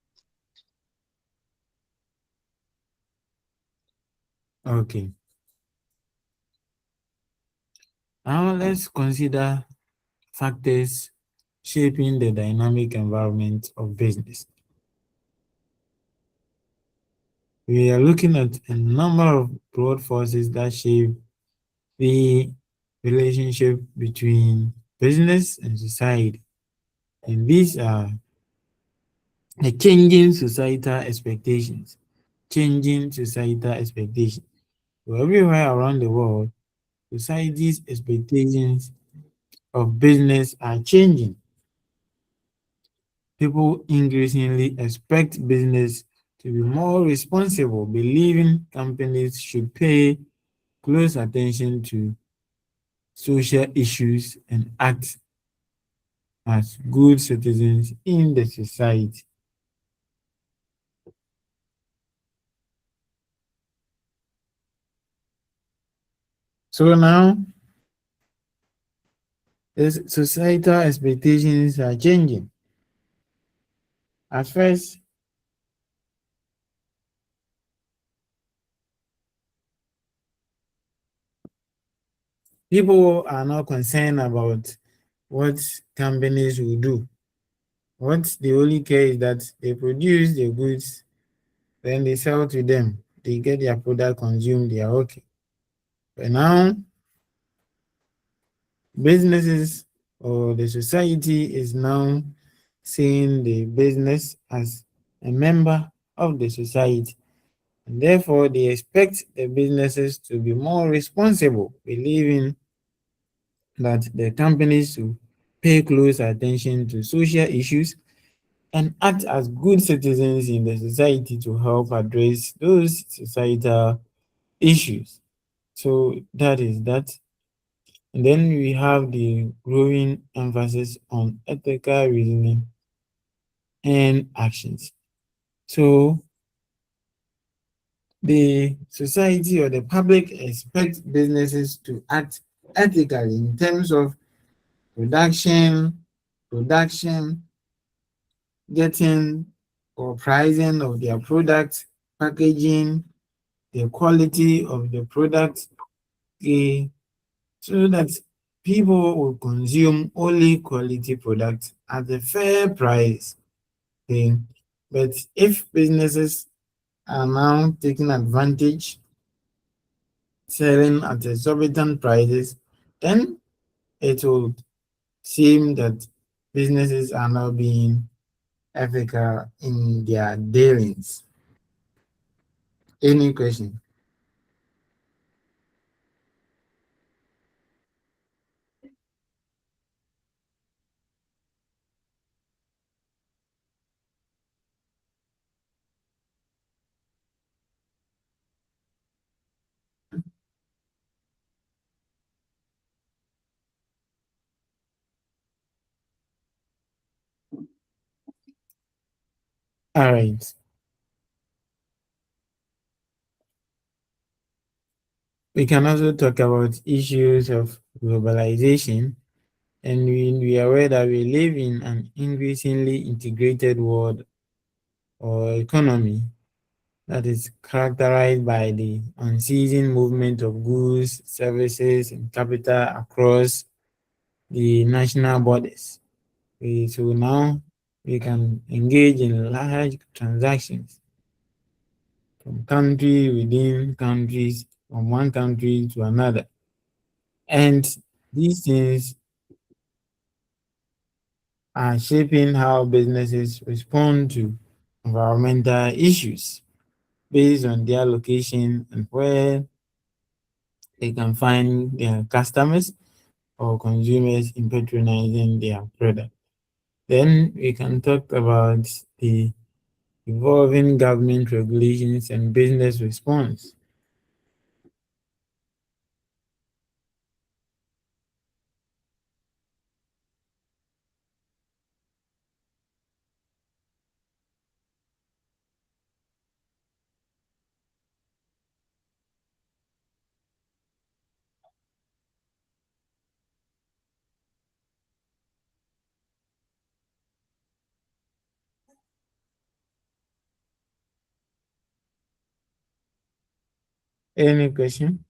Okay. Now let's consider factors shaping the dynamic environment of business. We are looking at a number of broad forces that shape the relationship between business and society. And these are the changing societal expectations. Changing societal expectations. So everywhere around the world, society's expectations of business are changing. People increasingly expect business to be more responsible, believing companies should pay close attention to social issues and act as good citizens in the society. So now, the societal expectations are changing. At first, people are not concerned about what companies will do. What they only care is that they produce the goods, then they sell to them. They get their product consumed, they are okay. But now, businesses or the society is now seeing the business as a member of the society. And therefore, they expect the businesses to be more responsible, believing that the companies should pay close attention to social issues and act as good citizens in the society to help address those societal issues. So that is that. And then we have the growing emphasis on ethical reasoning and actions. So the society or the public expect businesses to act ethically in terms of production, getting or pricing of their products, packaging, the quality of the product, so that people will consume only quality products at a fair price. Okay. But if businesses are now taking advantage, selling at exorbitant prices, then it will seem that businesses are now being ethical in their dealings. Any question? All right. We can also talk about issues of globalization, and we are aware that we live in an increasingly integrated world or economy that is characterized by the unceasing movement of goods, services, and capital across the national borders. So now we can engage in large transactions from country within countries, from one country to another. And these things are shaping how businesses respond to environmental issues based on their location and where they can find their customers or consumers in patronizing their product. Then we can talk about the evolving government regulations and business response. Any question?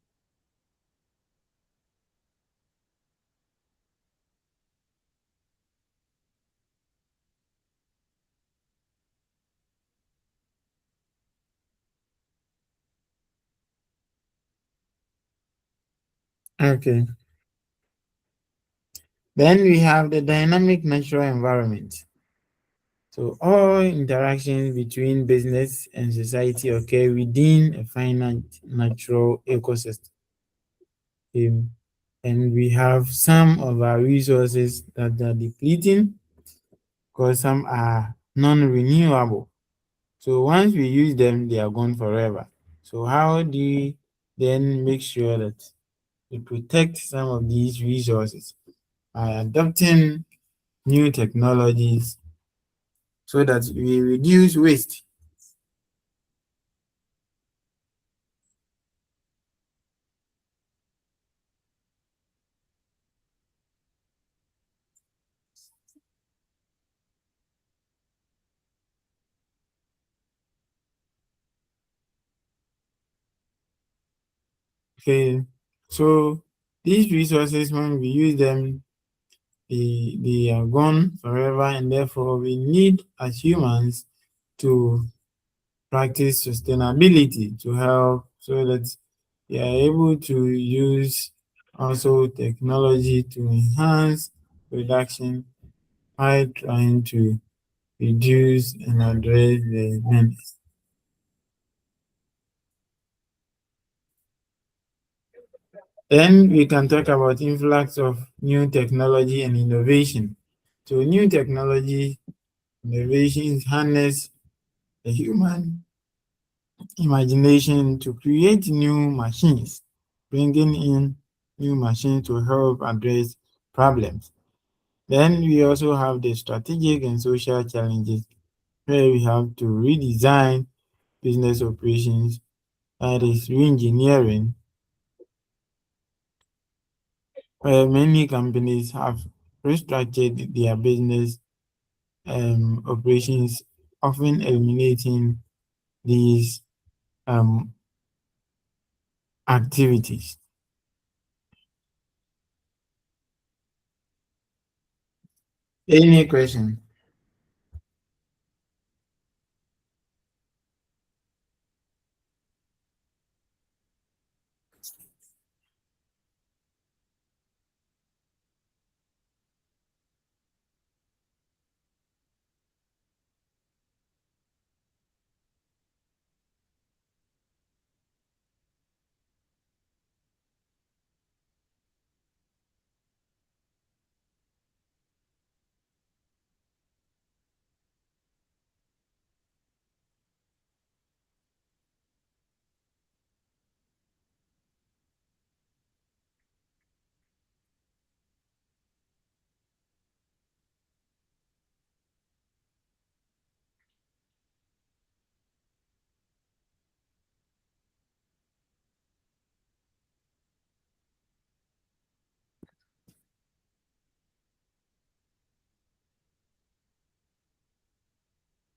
Okay. Then we have the dynamic natural environment. So all interactions between business and society occur within a finite natural ecosystem. And we have some of our resources that are depleting because some are non-renewable. So once we use them, they are gone forever. So how do you then make sure that we protect some of these resources by adopting new technologies so that we reduce waste? Okay, so these resources, when we use them, they are gone forever, and therefore we need as humans to practice sustainability to help so that we are able to use also technology to enhance production while trying to reduce and address the menace. Then we can talk about influx of new technology and innovation. So new technology innovations harness the human imagination to create new machines, bringing in new machines to help address problems. Then we also have the strategic and social challenges where we have to redesign business operations, that is re-engineering, where many companies have restructured their business operations, often eliminating these um, activities. Any question?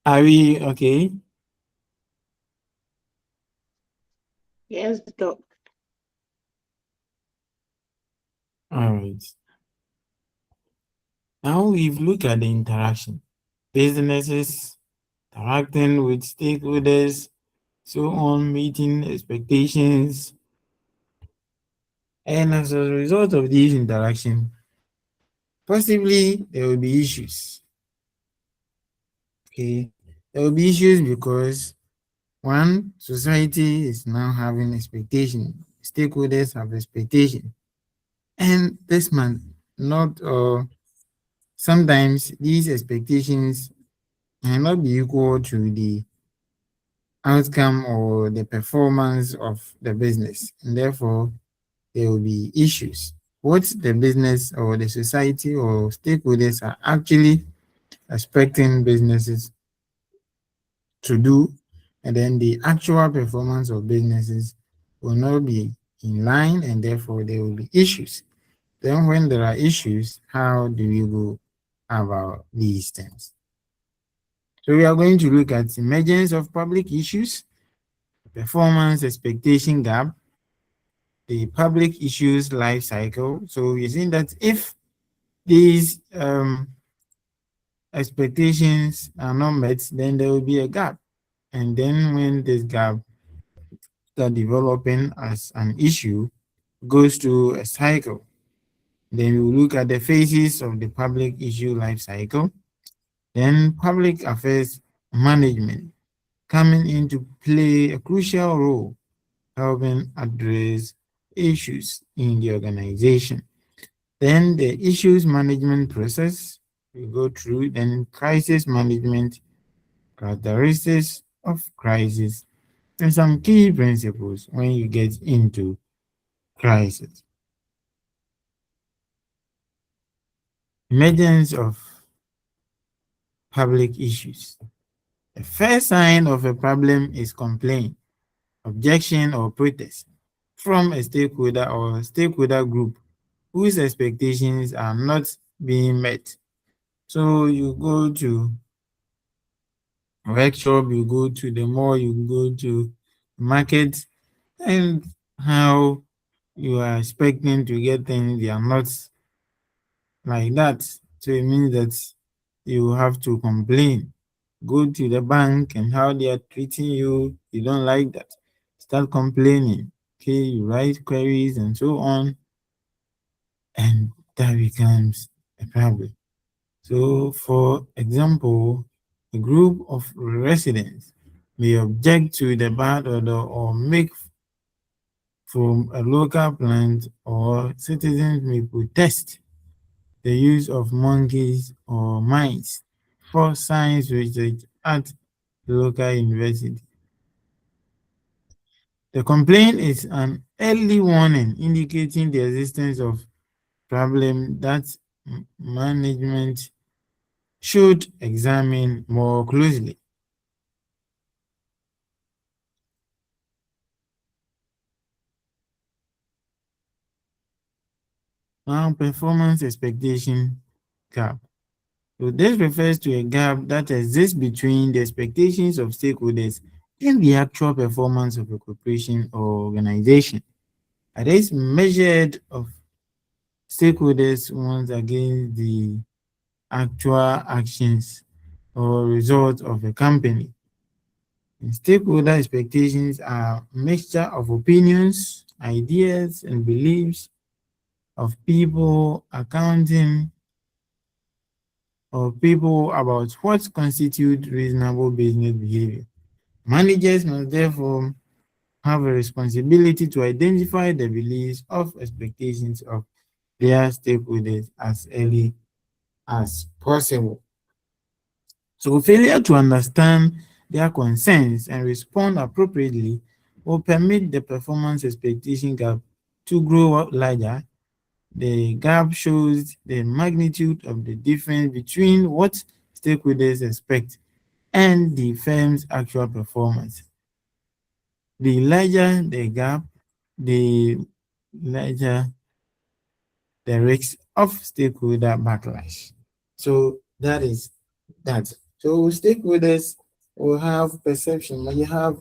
Are we okay? Yes, Doc. All right. Now we've looked at the interaction. Businesses interacting with stakeholders, so on, meeting expectations. And as a result of these interactions, possibly there will be issues. Okay. There will be issues because one, society is now having expectation. Stakeholders have expectation. And this might not sometimes these expectations may not be equal to the outcome or the performance of the business. And therefore there will be issues. What the business or the society or stakeholders are actually expecting businesses to do, and then the actual performance of businesses will not be in line, and therefore there will be issues. Then, when there are issues, how do we go about these things? So, we are going to look at emergence of public issues, performance expectation gap, the public issues life cycle. So, we're saying that if these expectations are not met, then there will be a gap. And then, when this gap start developing as an issue, goes through a cycle. Then we look at the phases of the public issue life cycle. Then public affairs management coming into play a crucial role, helping address issues in the organization. Then the issues management process we go through, then crisis management, characteristics of crisis, and some key principles when you get into crisis. Emergence of public issues. The first sign of a problem is complaint, objection, or protest from a stakeholder or stakeholder group whose expectations are not being met. So you go to a workshop, you go to the mall, you go to market, and how you are expecting to get things, they are not like that. So it means that you have to complain. Go to the bank and how they are treating you, you don't like that. Start complaining. Okay, you write queries and so on, and that becomes a problem. So, for example, a group of residents may object to the bad odor or make from a local plant, or citizens may protest the use of monkeys or mice for science research at the local university. The complaint is an early warning indicating the existence of problem that management should examine more closely. Now, performance expectation gap. So this refers to a gap that exists between the expectations of stakeholders and the actual performance of a corporation or organization. It is measured of stakeholders once against the actual actions or results of a company. And stakeholder expectations are a mixture of opinions, ideas, and beliefs of people accounting or people about what constitutes reasonable business behavior. Managers must therefore have a responsibility to identify the beliefs of expectations of their stakeholders as early as possible. So failure to understand their concerns and respond appropriately will permit the performance expectation gap to grow larger. The gap shows the magnitude of the difference between what stakeholders expect and the firm's actual performance. The larger the gap, the larger the risk of stakeholder backlash. So that is that. So stakeholders will have perception, you have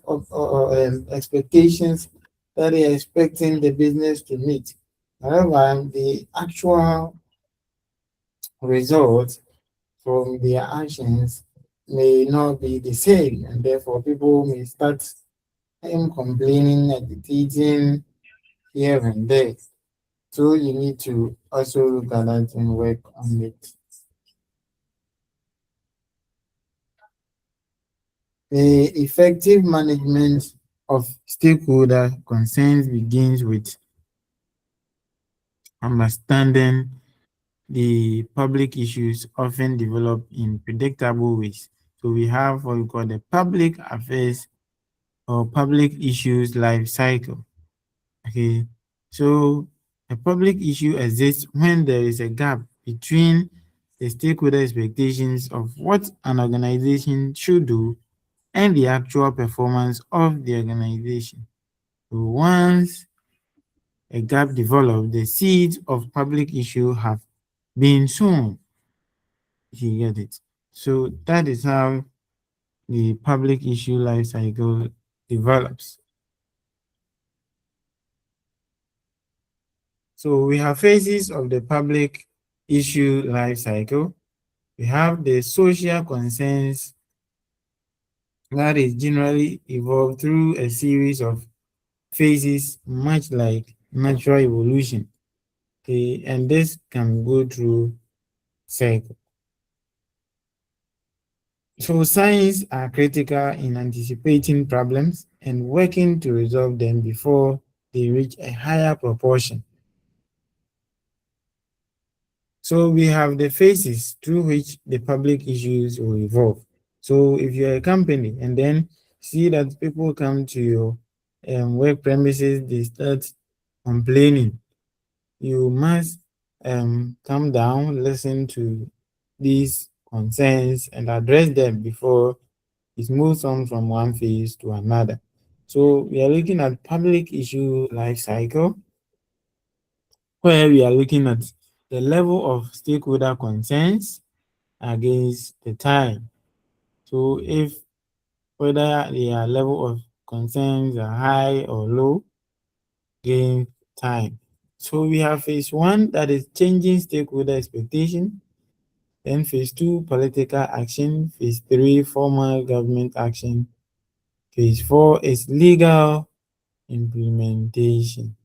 expectations that they are expecting the business to meet. However, the actual result from their actions may not be the same, and therefore people may start complaining, agitating here and there. So you need to also look at that and work on it. The effective management of stakeholder concerns begins with understanding the public issues often develop in predictable ways. So we have what we call the public affairs or public issues life cycle. Okay, so a public issue exists when there is a gap between the stakeholder expectations of what an organization should do and the actual performance of the organization. So once a gap develops, the seeds of public issue have been sown. You get it. So that is how the public issue life cycle develops. So we have phases of the public issue life cycle. We have the social concerns that is generally evolved through a series of phases, much like natural evolution. Okay, and this can go through cycle. So signs are critical in anticipating problems and working to resolve them before they reach a higher proportion. So we have the phases through which the public issues will evolve. So if you're a company and then see that people come to your work premises, they start complaining, you must come down, listen to these concerns and address them before it moves on from one phase to another. So we are looking at public issue life cycle, where we are looking at the level of stakeholder concerns against the time. So if whether their level of concerns are high or low, gain time. So we have phase one, that is changing stakeholder expectation. Then phase two, political action. Phase three, formal government action. Phase four is legal implementation.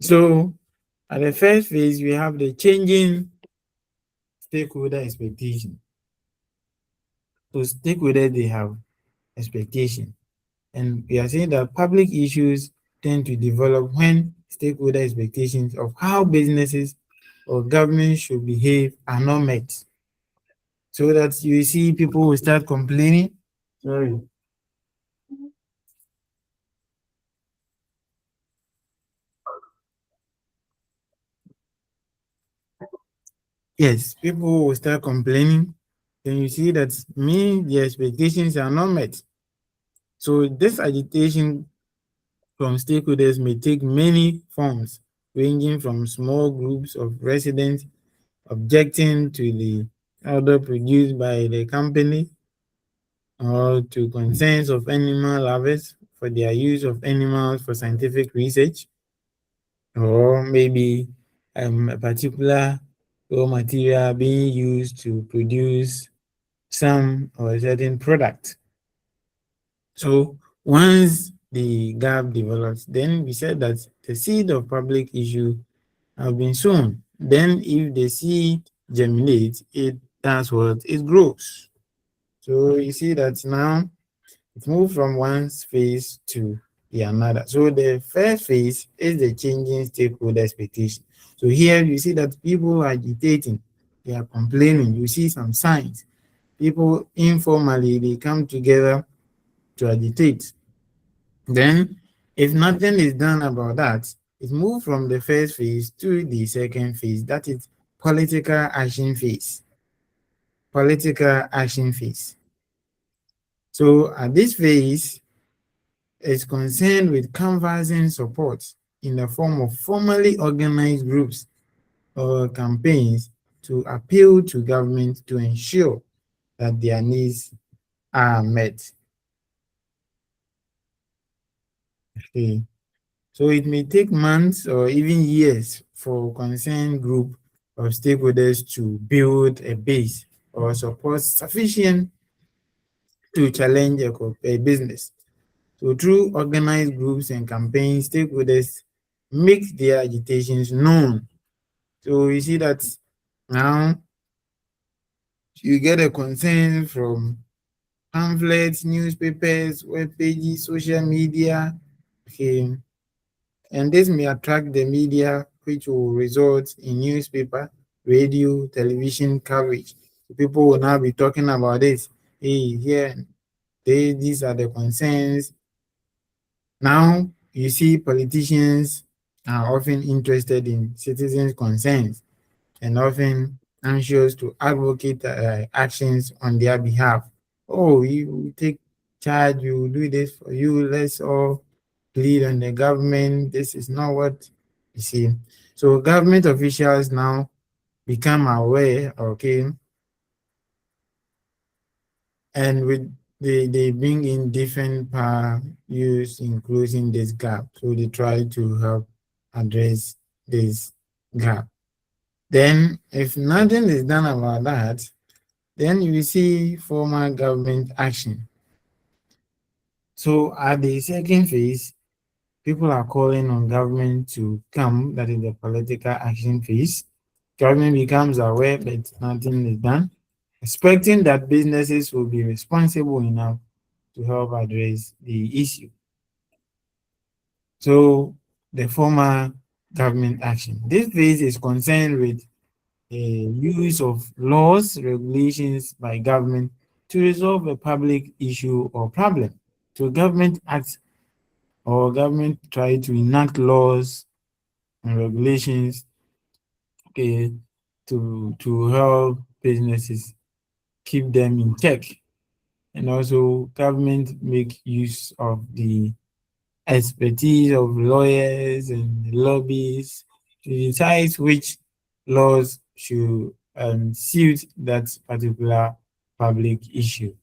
So at the first phase, we have the changing stakeholder expectation. So stakeholders, they have expectation. And we are saying that public issues tend to develop when stakeholder expectations of how businesses or government should behave are not met. So that you see people will start complaining. Sorry. Yes, people will start complaining. Then you see that the expectations are not met. So this agitation from stakeholders may take many forms, ranging from small groups of residents objecting to the order produced by the company, or to concerns of animal lovers for their use of animals for scientific research, or maybe a particular raw material being used to produce some or a certain product. So once the gap develops, then we said that the seed of public issue have been sown. Then if the seed germinates, that's what it grows. So you see that now it moved from one phase to the another. So the first phase is the changing stakeholder expectation. So here you see that people are agitating, they are complaining. You see some signs. People informally, they come together to agitate. Then, if nothing is done about that, it moves from the first phase to the second phase. That is political action phase. Political action phase. So at this phase, is concerned with canvassing support in the form of formally organized groups or campaigns to appeal to government to ensure that their needs are met. Okay. So it may take months or even years for concerned group of stakeholders to build a base or support sufficient to challenge a business. So through organized groups and campaigns, stakeholders make their agitations known. So you see that now you get a concern from pamphlets, newspapers, web pages, social media. Okay. And this may attract the media, which will result in newspaper, radio, television coverage. So people will now be talking about this. Hey, here, these are the concerns. Now, you see, politicians are often interested in citizens' concerns and often anxious to advocate actions on their behalf. Oh, you take charge, you do this for you, let's all plead on the government. This is not what you see. So, government officials now become aware, okay, and with they bring in different power use in closing this gap. So they try to help address this gap. Then if nothing is done about that, then you will see formal government action. So at the second phase, people are calling on government to come, that is the political action phase. Government becomes aware but nothing is done, expecting that businesses will be responsible enough to help address the issue. So the former government action. This phase is concerned with the use of laws, regulations by government to resolve a public issue or problem. So government acts or government try to enact laws and regulations, okay, to help businesses keep them in check. And also government make use of the expertise of lawyers and lobbyists to decide which laws should suit that particular public issue.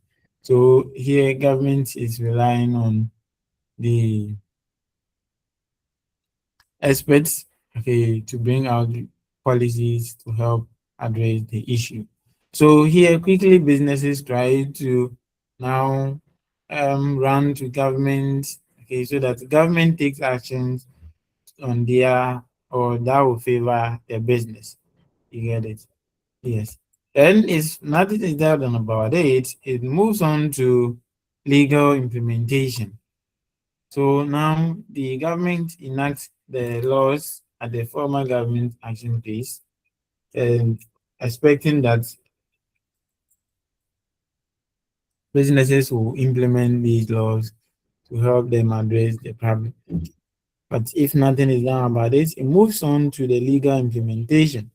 So here government is relying on the experts, okay, to bring out policies to help address the issue. So here quickly businesses try to now run to government, okay, so that the government takes actions on their or that will favor their business. You get it? Yes. Then if nothing is done about it, it moves on to legal implementation. So now the government enacts the laws at the former government action phase and expecting that businesses will implement these laws to help them address the problem. But if nothing is done about it, it moves on to the legal implementation.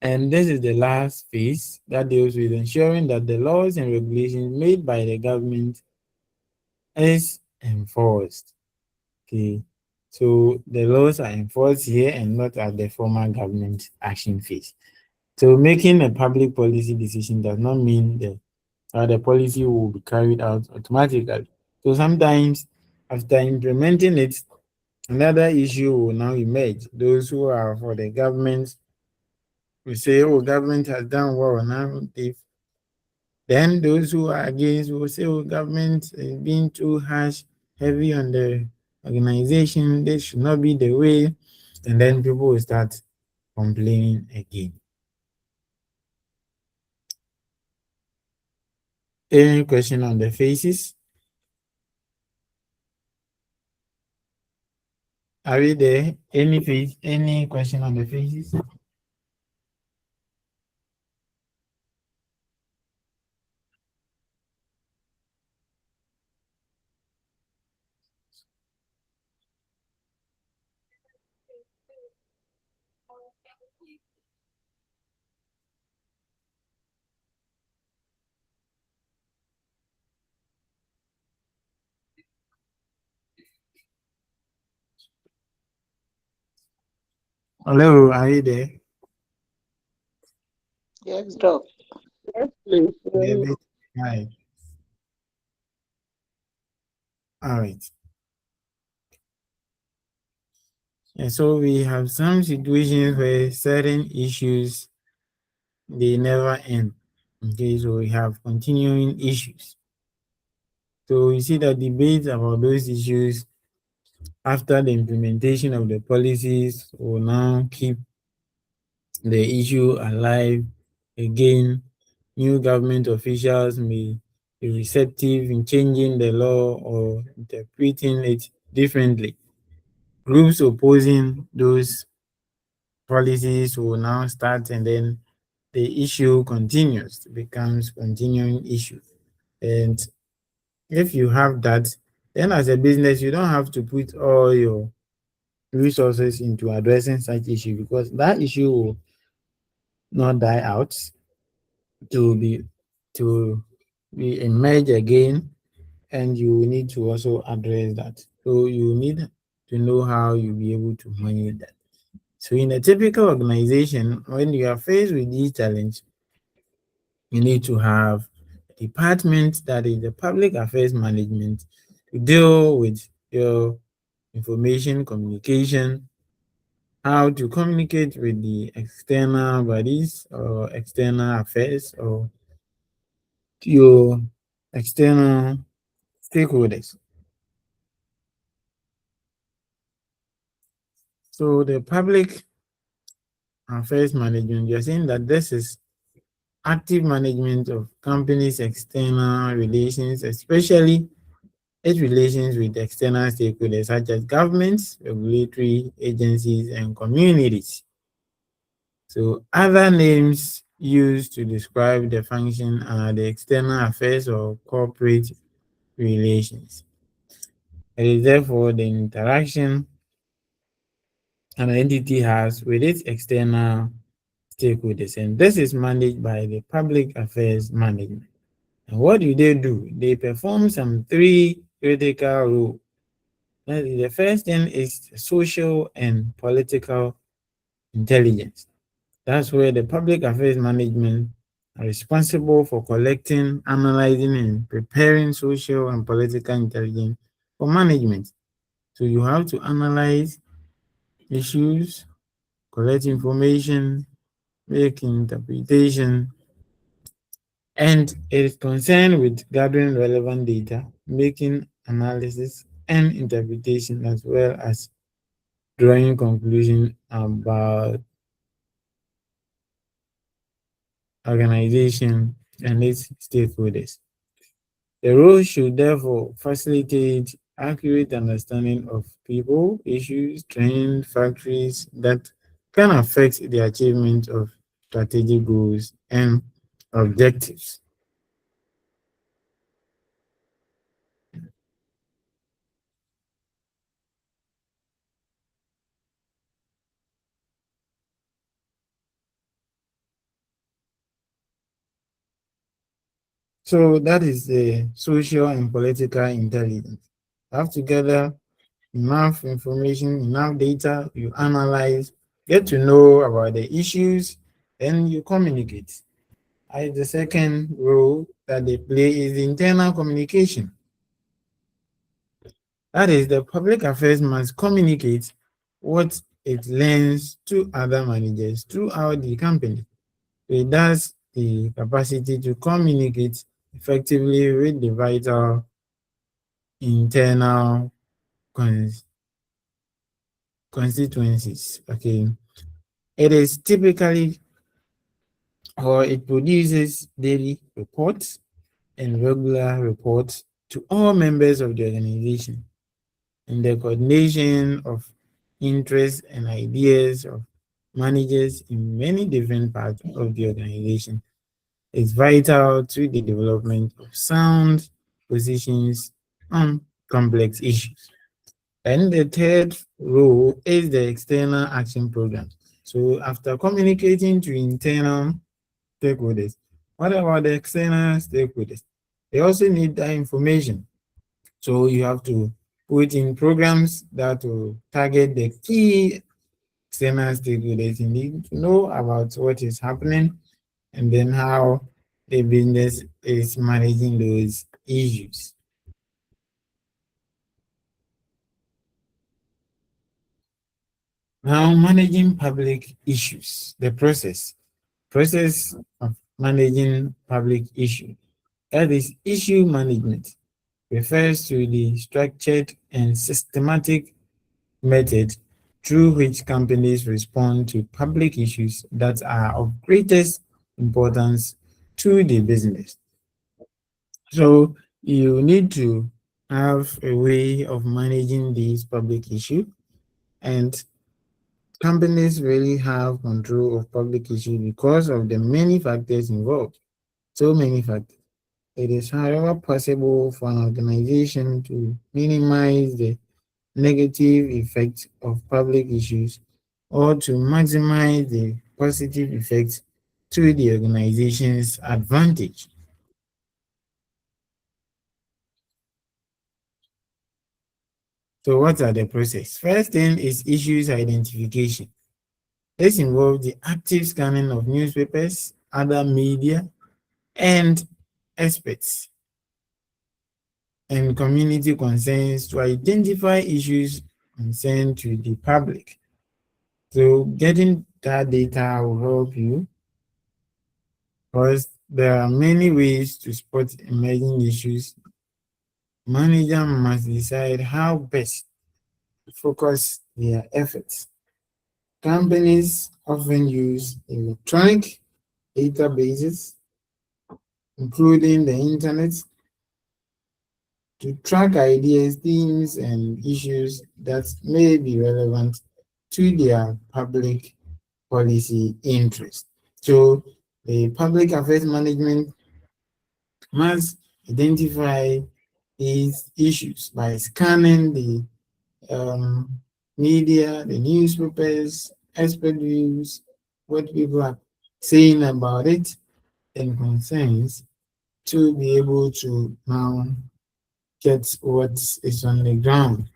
And this is the last phase that deals with ensuring that the laws and regulations made by the government is enforced. Okay. So the laws are enforced here and not at the former government action phase. So making a public policy decision does not mean that the policy will be carried out automatically. So sometimes after implementing it, another issue will now emerge. Those who are for the government will say, oh, government has done well now. Then those who are against will say, oh, government is being too harsh, heavy on the organization. This should not be the way. And then people will start complaining again. Any question on the faces? Are we there? Any question on the faces? Hello, are you there? Yes, Doc. Yes, please. David? Hi. All right. And so we have some situations where certain issues they never end. Okay, so we have continuing issues. So you see the debate about those issues after the implementation of the policies will now keep the issue alive again. New government officials may be receptive in changing the law or interpreting it differently. Groups opposing those policies will now start, and then the issue continues, becomes continuing issue. And if you have that, then as a business, you don't have to put all your resources into addressing such issue, because that issue will not die out to be to be emerge again, and you need to also address that. So you need to know how you'll be able to manage that. So in a typical organization, when you are faced with these challenges, you need to have a department that is the public affairs management to deal with your information communication, how to communicate with the external bodies or external affairs or your external stakeholders. So the public affairs management, you're saying that this is active management of companies' external relations, especially its relations with external stakeholders such as governments, regulatory agencies, and communities. So other names used to describe the function are the external affairs or corporate relations. It is therefore the interaction an entity has with its external stakeholders, and this is managed by the public affairs management. And what do? They perform some three critical roles. The first thing is social and political intelligence. That's where the public affairs management are responsible for collecting, analyzing, and preparing social and political intelligence for management. So you have to analyze issues, collect information, make interpretation, and it is concerned with gathering relevant data, making analysis and interpretation, as well as drawing conclusion about organization and its stakeholders. The role should therefore facilitate accurate understanding of people, issues, trends, factors that can affect the achievement of strategic goals and objectives. So that is the social and political intelligence. You have to gather enough information, enough data, you analyze, get to know about the issues, then you communicate. The second role that they play is internal communication. That is, the public affairs must communicate what it learns to other managers throughout the company. So it has the capacity to communicate effectively with the vital internal constituencies. Okay, it is typically, or it produces daily reports and regular reports to all members of the organization, and the coordination of interests and ideas of managers in many different parts of the organization is vital to the development of sound positions on complex issues. And the third role is the external action program. So after communicating to internal stakeholders, what about the external stakeholders? They also need that information. So you have to put in programs that will target the key external stakeholders. You need to know about what is happening and then how the business is managing those issues. Now, managing public issues, the process of managing public issue. That is, issue management refers to the structured and systematic method through which companies respond to public issues that are of greatest importance to the business. So you need to have a way of managing these public issues, and companies really have control of public issues because of the many factors involved. So many factors. It is, however, possible for an organization to minimize the negative effects of public issues or to maximize the positive effects to the organization's advantage. So what are the process? First thing is issues identification. This involves the active scanning of newspapers, other media, and experts and community concerns to identify issues concerned to the public. So getting that data will help you because there are many ways to spot emerging issues. Manager must decide how best to focus their efforts. Companies often use electronic databases, including the internet, to track ideas, themes, and issues that may be relevant to their public policy interest. So the public affairs management must identify these issues by scanning the media, the newspapers, expert views, what people are saying about it, and concerns to be able to now get what is on the ground.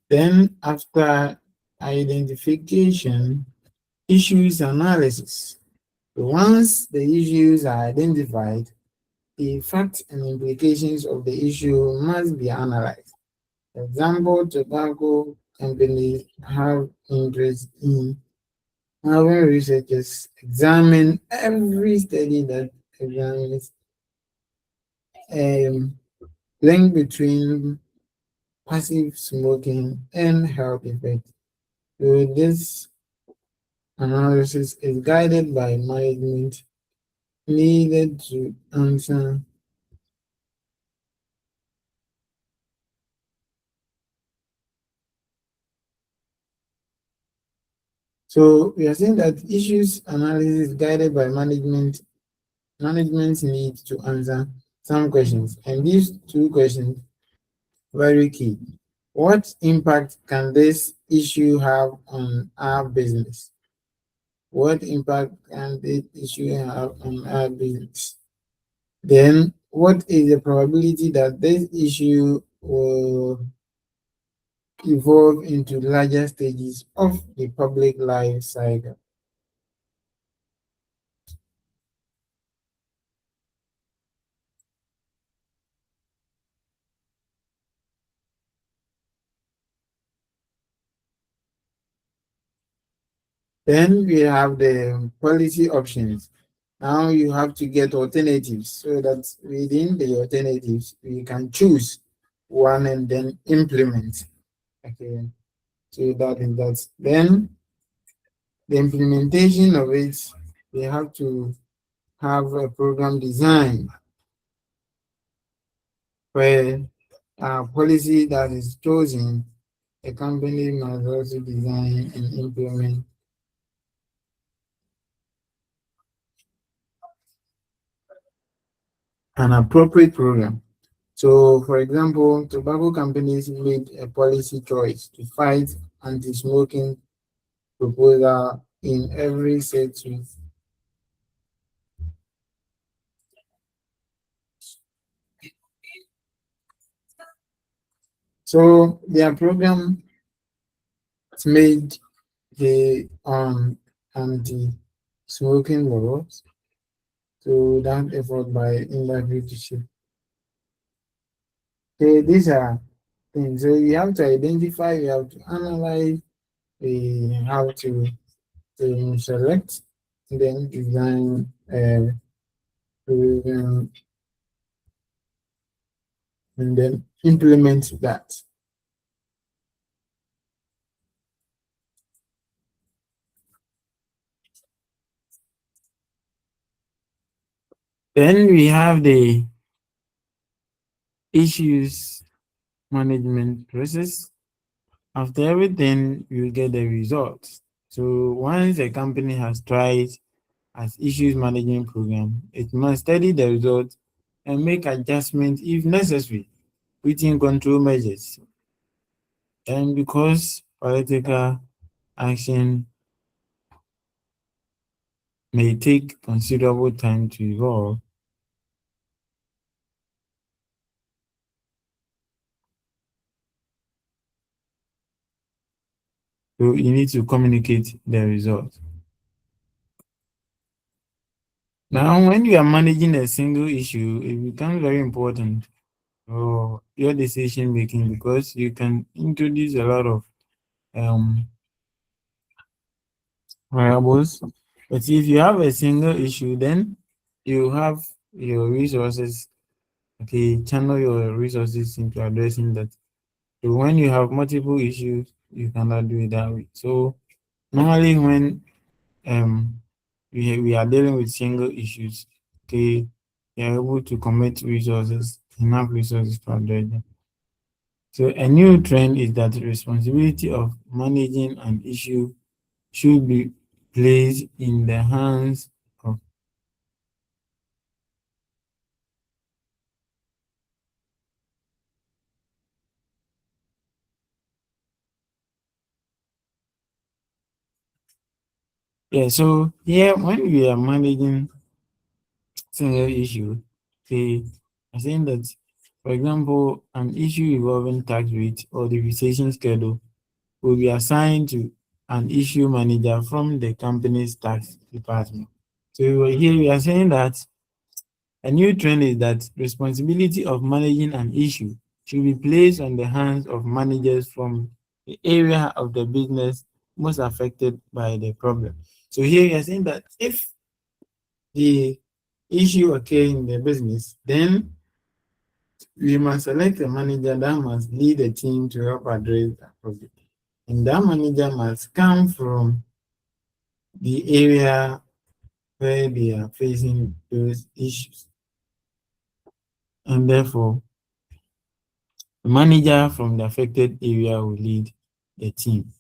Then, after identification, issues analysis. Once the issues are identified, the facts and implications of the issue must be analyzed. For example, tobacco companies have interest in having researchers examine every study that examines a link between passive smoking and health effects. So this analysis is guided by management needed to answer so we are saying that issues analysis is guided by management. Management needs to answer some questions, and these two questions very key. What impact can this issue have on our business? What impact can this issue have on our business? Then, what is the probability that this issue will evolve into larger stages of the public life cycle? Then we have the policy options. Now you have to get alternatives so that within the alternatives, we can choose one and then implement. Okay, so that is that. Then the implementation of it, we have to have a program design where a policy that is chosen, a company must also design and implement an appropriate program. So, for example, tobacco companies made a policy choice to fight anti-smoking proposal in every setting. So their program is made the anti-smoking laws. So that effort by industry to shift. Okay, these are things. So you have to identify, you have to analyze, we have to select, then design, program, and then implement that. Then we have the issues management process. After everything, you get the results. So once a company has tried as issues management program, it must study the results and make adjustments if necessary within control measures. And because political action may take considerable time to evolve, so you need to communicate the results. Now, when you are managing a single issue, it becomes very important for your decision making because you can introduce a lot of variables. But if you have a single issue, then you have your resources, okay, channel your resources into addressing that. So when you have multiple issues, you cannot do it that way. So normally when we are dealing with single issues, okay, you are able to commit resources, enough resources to address them. So a new trend is that the responsibility of managing an issue should be placed in the hands of so here when we are managing single issue, okay, I'm saying that for example, an issue involving tax rate or the depreciation schedule will be assigned to an issue manager from the company's tax department. So here we are saying that a new trend is that responsibility of managing an issue should be placed on the hands of managers from the area of the business most affected by the problem. So here we are saying that if the issue occurs in the business, then we must select a manager that must lead a team to help address that problem. And that manager must come from the area where they are facing those issues. And therefore, the manager from the affected area will lead the team.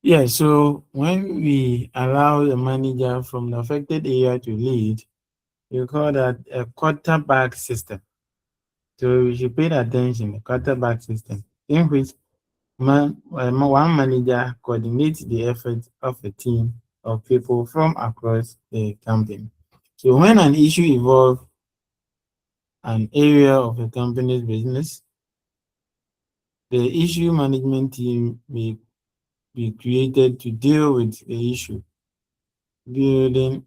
Yeah, so when we allow the manager from the affected area to lead, we call that a quarterback system. So we should pay attention, the quarterback system, in which one manager coordinates the effort of a team of people from across the company. So when an issue involves an area of a company's business, the issue management team may be created to deal with the issue, building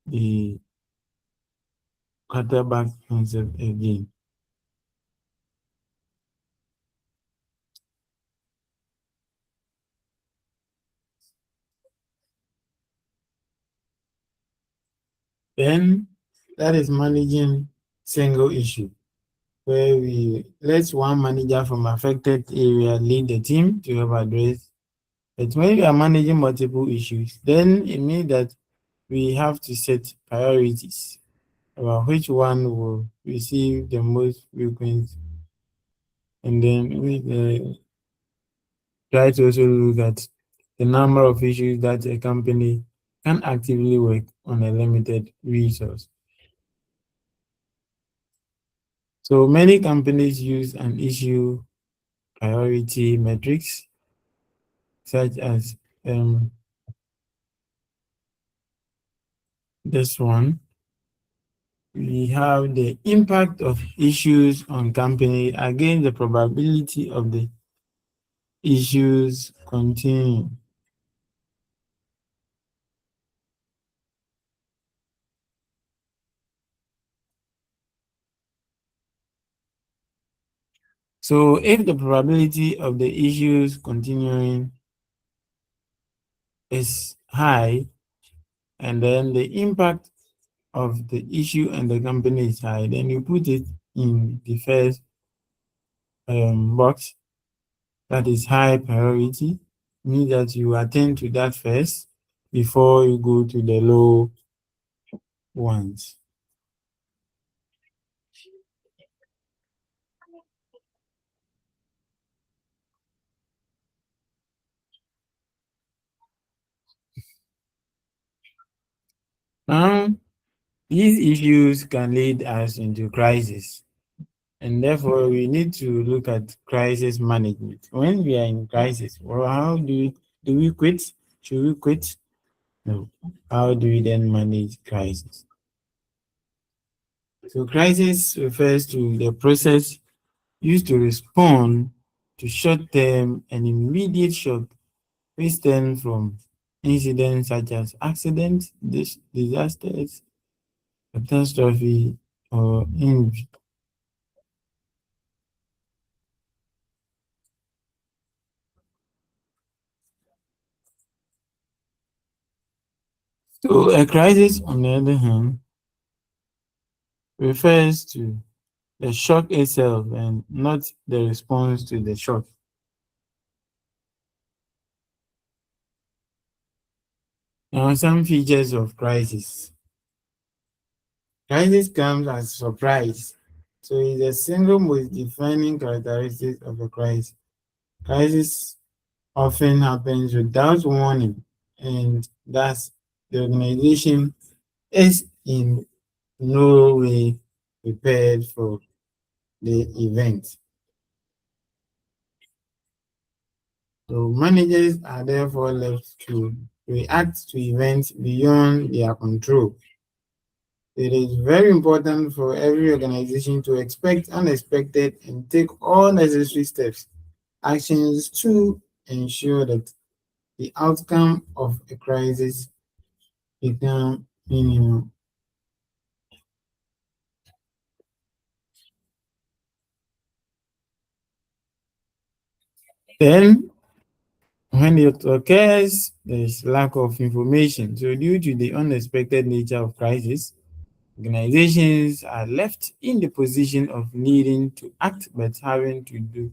the quarterback concept again. Then that is managing single issue, where we let one manager from affected area lead the team to help address. But when we are managing multiple issues, then it means that we have to set priorities about which one will receive the most frequent, and then we try to also look at the number of issues that a company can actively work on a limited resource. So many companies use an issue priority matrix such as this one. We have the impact of issues on company against the probability of the issues continuing. So if the probability of the issues continuing is high, and then the impact of the issue and the company is high, then you put it in the first box, that is high priority, means that you attend to that first before you go to the low ones. These issues can lead us into crisis, and therefore we need to look at crisis management. When we are in crisis, well, how do we quit? Should we quit? No. How do we then manage crisis? So crisis refers to the process used to respond to short-term and immediate shock which stem from incidents such as accidents, disasters, catastrophe, or injury. So a crisis, on the other hand, refers to the shock itself and not the response to the shock. Now, some features of crisis. Crisis comes as a surprise. So it's the single most defining characteristic of a crisis. Crisis often happens without warning, and thus the organization is in no way prepared for the event. So managers are therefore left to react to events beyond their control. It is very important for every organization to expect unexpected and take all necessary steps, actions to ensure that the outcome of a crisis become minimum. Then, when it occurs, there is lack of information. So, due to the unexpected nature of crisis, organizations are left in the position of needing to act but having to do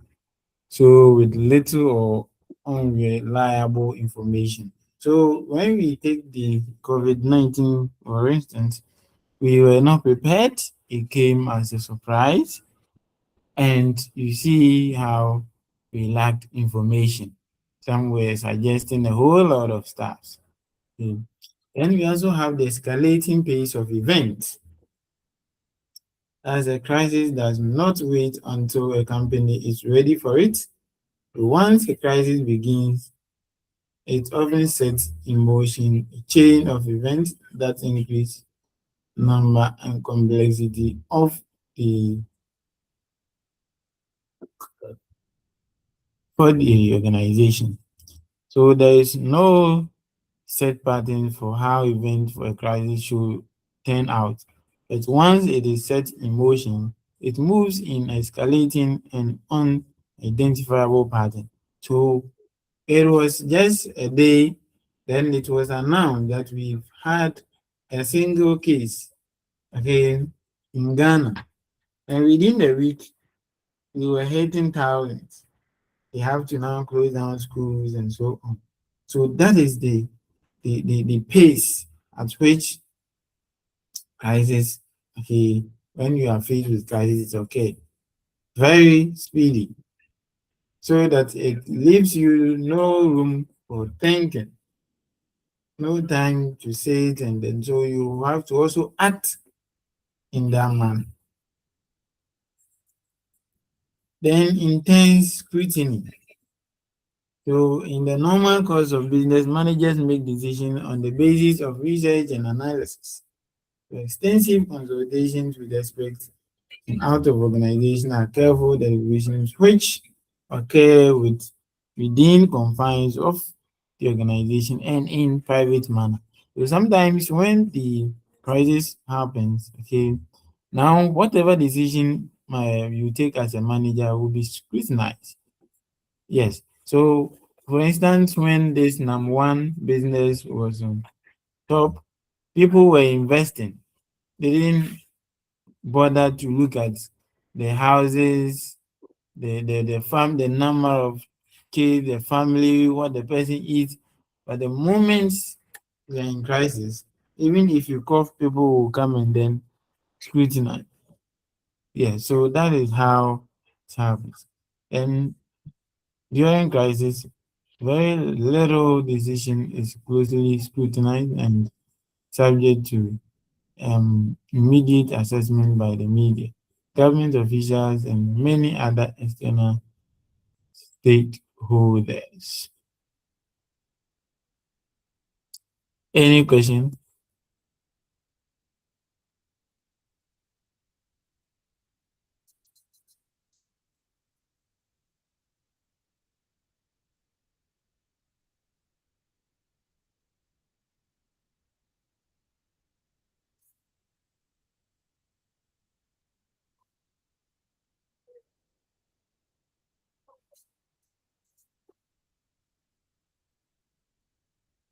so with little or unreliable information. So, when we take the COVID-19, for instance, we were not prepared. It came as a surprise. And you see how we lacked information. Some were suggesting a whole lot of stuff. Then we also have the escalating pace of events. As a crisis does not wait until a company is ready for it. Once a crisis begins, it often sets in motion a chain of events that increase number and complexity of the for the organization. So there is no set pattern for how events for a crisis should turn out. But once it is set in motion, it moves in escalating and unidentifiable pattern. So it was just a day, then it was announced that we've had a single case, okay, in Ghana. And within the week, we were hitting thousands. They have to now close down schools and so on. So that is the pace at which crisis, okay, when you are faced with crisis, it's okay. Very speedy. So that it leaves you no room for thinking, no time to say it, and then so you have to also act in that manner. Then intense scrutiny. So in the normal course of business, managers make decisions on the basis of research and analysis. So extensive consultations with experts and out of organization are careful deliberations which occur within confines of the organization and in private manner. So sometimes when the crisis happens, okay, now whatever decision you take as a manager will be scrutinized. Yes. So for instance, when this number one business was on top, people were investing. They didn't bother to look at the houses, the farm, the number of kids, the family, what the person eats. But the moment you're in crisis, even if you cough, people will come and then scrutinize. Yeah, so that is how it happens. And during crisis, very little decision is closely scrutinized and subject to immediate assessment by the media, government officials, and many other external stakeholders. Any question?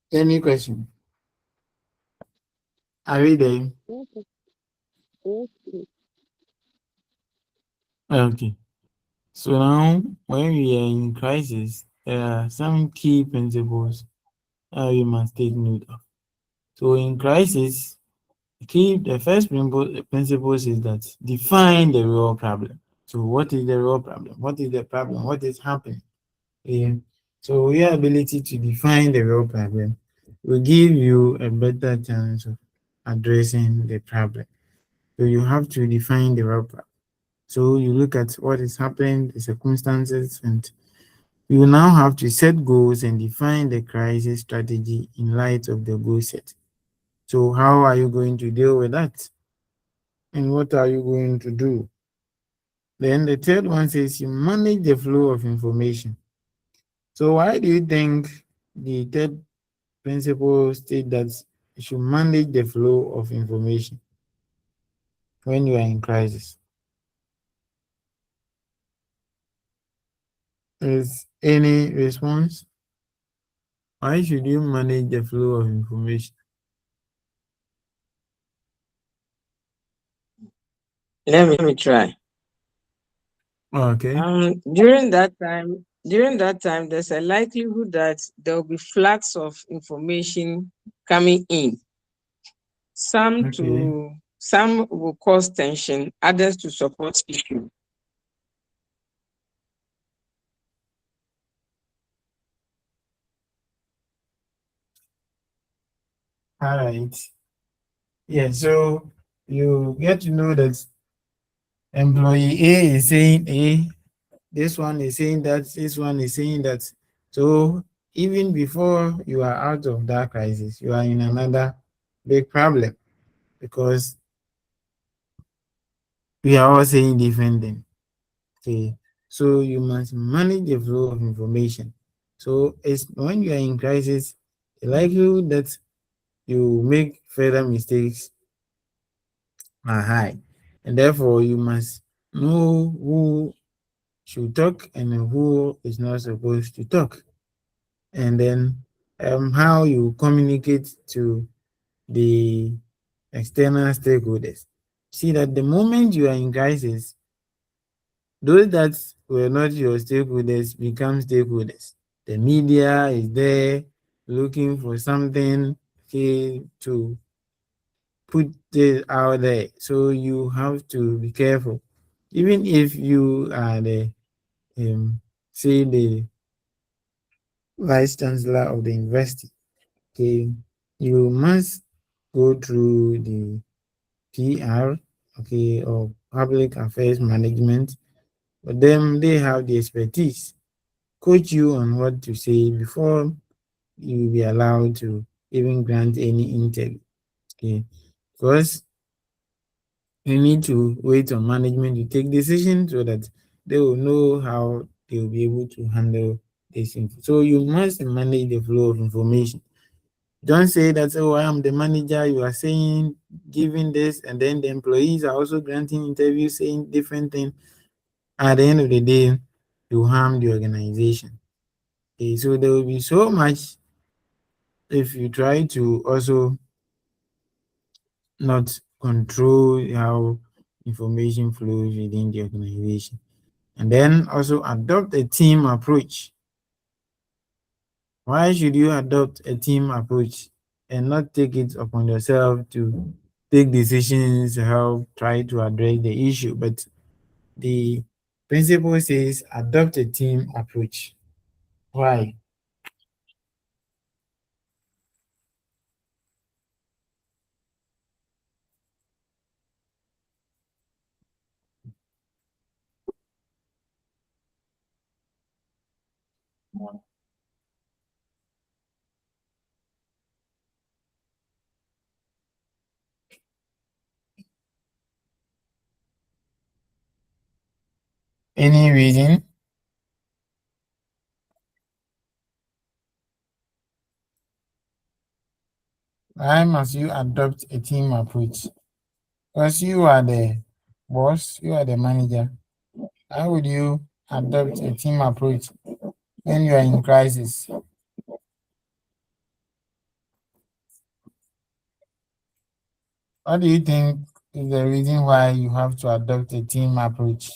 Any question? Are we there? Okay. So now, when we are in crisis, there are some key principles we must take note of. So in crisis, the first principles is that define the real problem. So what is the real problem? What is the problem? What is happening? So your ability to define the real problem will give you a better chance of addressing the problem. So you have to define the real problem. So you look at what is happening, the circumstances, and you will now have to set goals and define the crisis strategy in light of the goal set. So how are you going to deal with that? And what are you going to do? Then the third one says you manage the flow of information. So why do you think the third principle state that you should manage the flow of information when you are in crisis? Is any response? Why should you manage the flow of information? Let me try. Okay. During that time, there's a likelihood that there will be floods of information coming in. Some will cause tension, others to support issue. All right. Yeah, so you get to know that employee A is saying A, this one is saying that, this one is saying that. So even before you are out of that crisis, you are in another big problem because we are all saying different things. Okay. So you must manage the flow of information. So it's when you are in crisis, the likelihood that you make further mistakes are high. And therefore you must know who should talk and who is not supposed to talk. And then how you communicate to the external stakeholders. See that the moment you are in crisis, those that were not your stakeholders become stakeholders. The media is there looking for something, okay, to put it out there. So you have to be careful. Even if you are the say the vice chancellor of the university, okay, you must go through the PR, okay, or public affairs management. But then they have the expertise coach you on what to say before you will be allowed to even grant any interview. Okay, because you need to wait on management to take decisions so that they will know how they will be able to handle this info. So you must manage the flow of information. Don't say that, oh, I am the manager, you are saying, giving this, and then the employees are also granting interviews saying different things. At the end of the day, you harm the organization. Okay, so there will be so much if you try to also not control how information flows within the organization. And then also adopt a team approach. Why should you adopt a team approach and not take it upon yourself to take decisions to help try to address the issue? But the principle says adopt a team approach. Why? Any reason? Why must you adopt a team approach? Because you are the boss, you are the manager. How would you adopt a team approach when you are in crisis? What do you think is the reason why you have to adopt a team approach?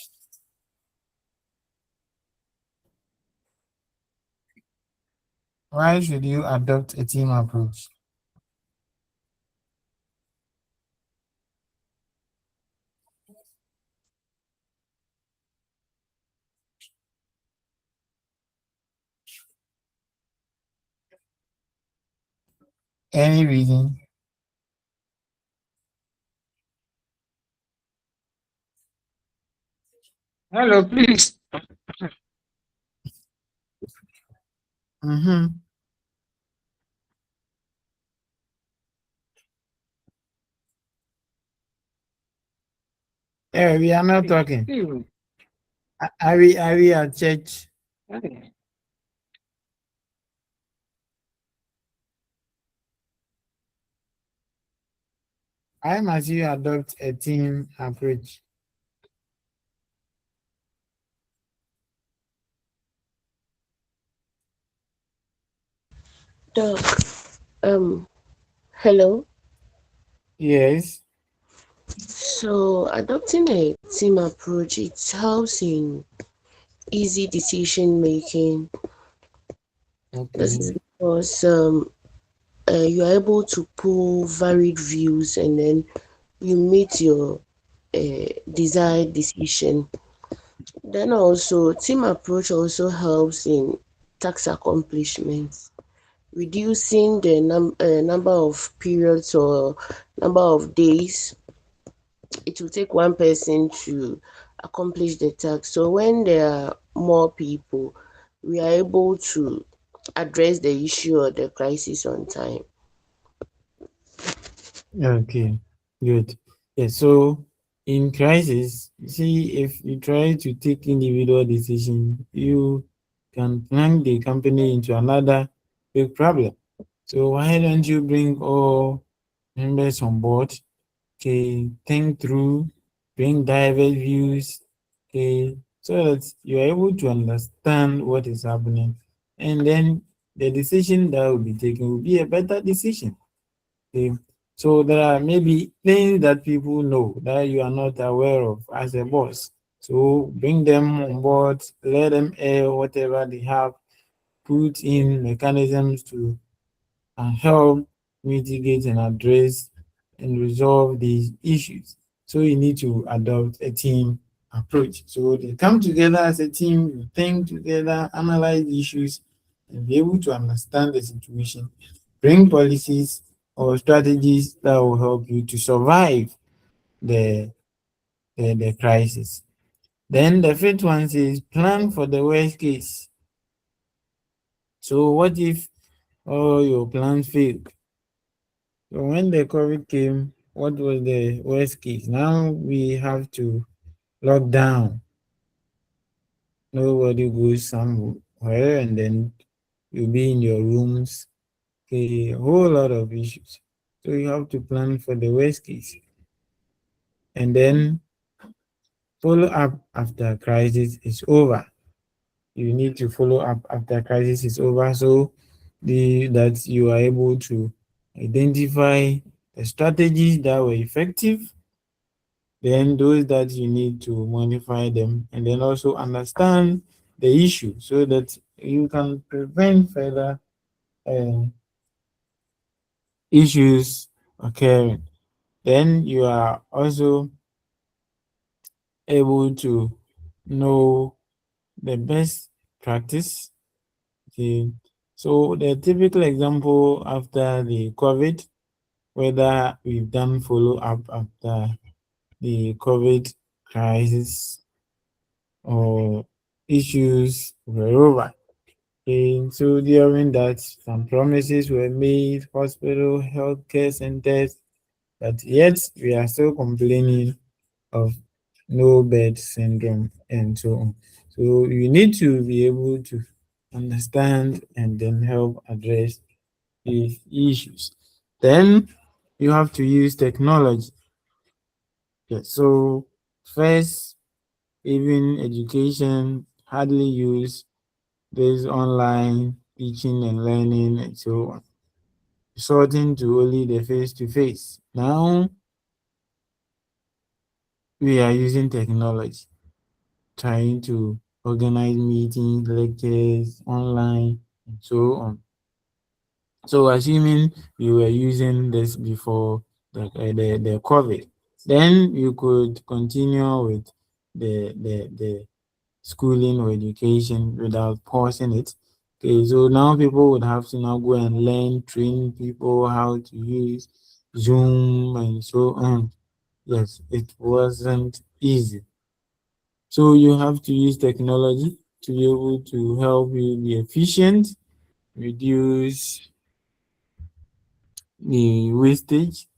Why should you adopt a team approach? Any reason? Hello, please. Mm-hmm. Yeah, we are not talking. Are we at church? Why must you adopt a team approach? Doc, hello. Yes. So adopting a team approach, it helps in easy decision making. This is Okay. because you are able to pull varied views and then you meet your desired decision. Then also, team approach also helps in task accomplishments, reducing the number of periods or number of days it will take one person to accomplish the task. So when there are more people, we are able to address the issue or the crisis on time. Okay. Good. Yeah. So in crisis, see if you try to take individual decision, you can plunge the company into another big problem. So why don't you bring all members on board? Okay, think through, bring diverse views, okay, so that you are able to understand what is happening, and then the decision that will be taken will be a better decision. Okay, so there are maybe things that people know that you are not aware of as a boss. So bring them on board, let them air whatever they have, put in mechanisms to and help mitigate and address and resolve these issues. So you need to adopt a team approach. So they come together as a team, you think together, analyze issues, and be able to understand the situation, bring policies or strategies that will help you to survive the, the crisis. Then the fifth one says plan for the worst case. So what if all your plans failed? So when the COVID came, what was the worst case? Now we have to lock down. Nobody goes somewhere, and then you'll be in your rooms. A whole lot of issues. So you have to plan for the worst case. And then follow up after crisis is over. You need to follow up after crisis is over, so that you are able to identify the strategies that were effective, then those that you need to modify them, and then also understand the issue so that you can prevent further um, issues occurring. Then you are also able to know the best practice. Okay. So the typical example after the COVID, whether we've done follow up after the COVID crisis or issues were over. Okay. So during that, some promises were made, hospital, healthcare centers, but yet we are still complaining of no bed syndrome and so on. So you need to be able to understand and then help address these issues. Then you have to use technology. Okay, so first, even education hardly use this online teaching and learning and so on, resorting to only the face to face. Now we are using technology, trying to organize meetings, lectures online, and so on. So assuming you were using this before the COVID, then you could continue with the schooling or education without pausing it. Okay, so now people would have to now go and learn, train people how to use Zoom and so on. Yes, it wasn't easy. So you have to use technology to be able to help you be efficient, reduce the wastage,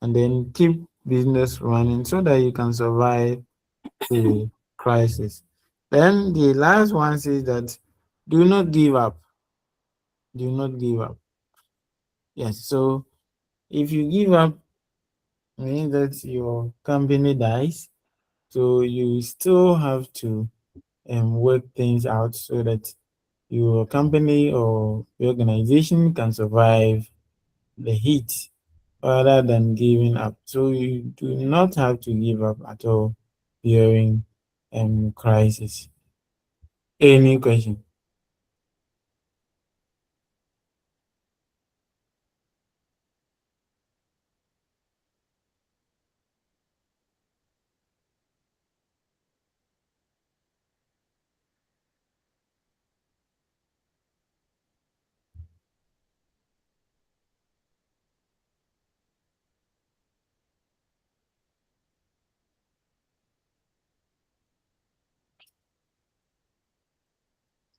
and then keep business running so that you can survive the crisis. Then the last one says that do not give up. Do not give up. Yes. So if you give up, means that your company dies. So you still have to work things out so that your company or your organization can survive the heat rather than giving up. So you do not have to give up at all during crisis. Any question?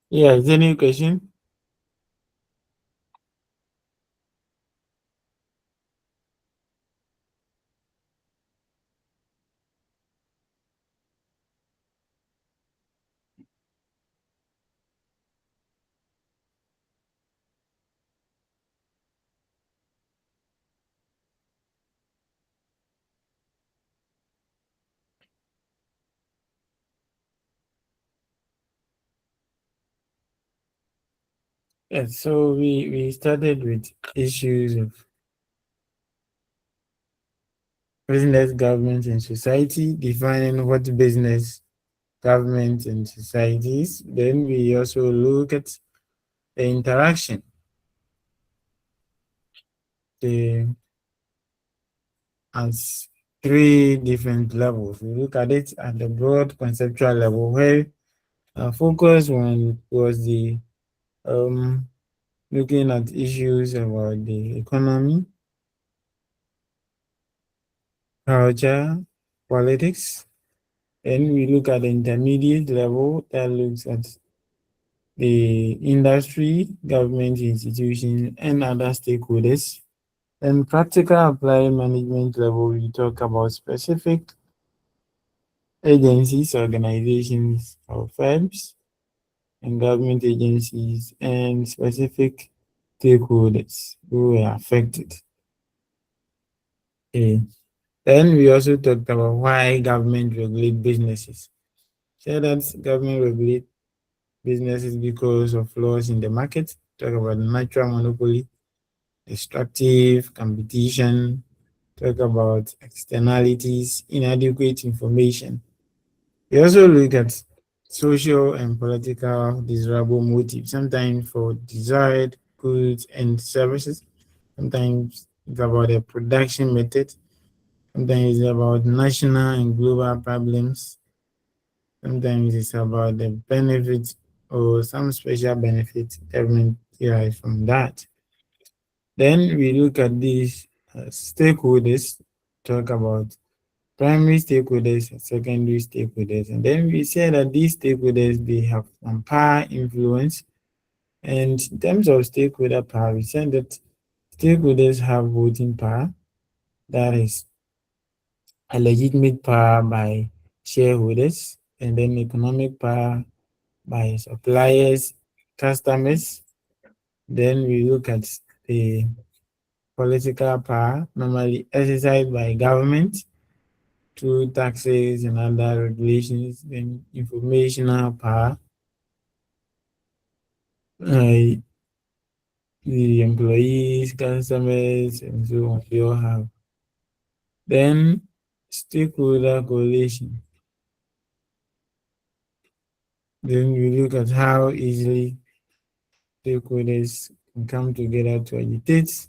Yes, any question? Yes, so we started with issues of business, government, and society, defining what business, government, and society is. Then we also look at the interaction, the as three different levels. We look at it at the broad conceptual level, where focus one was the um, looking at issues about the economy, culture, politics. Then we look at the intermediate level that looks at the industry, government institutions, and other stakeholders. Then practical applied management level, we talk about specific agencies, organizations, or firms, and government agencies, and specific stakeholders who are affected. Okay. Then we also talked about why government regulate businesses. So that government regulate businesses because of flaws in the market. Talk about natural monopoly, destructive competition. Talk about externalities, inadequate information. We also look at social and political desirable motives, sometimes for desired goods and services. Sometimes it's about a production method. Sometimes it's about national and global problems. Sometimes it's about the benefit or some special benefit government derives from that. Then we look at these stakeholders, talk about primary stakeholders and secondary stakeholders. And then we say that these stakeholders, they have some power influence. And in terms of stakeholder power, we said that stakeholders have voting power. That is a legitimate power by shareholders, and then economic power by suppliers, customers. Then we look at the political power, normally exercised by government through taxes and other regulations. Then informational power, the employees, customers, and so on, they all have. Then stakeholder coalition. Then we look at how easily stakeholders can come together to agitate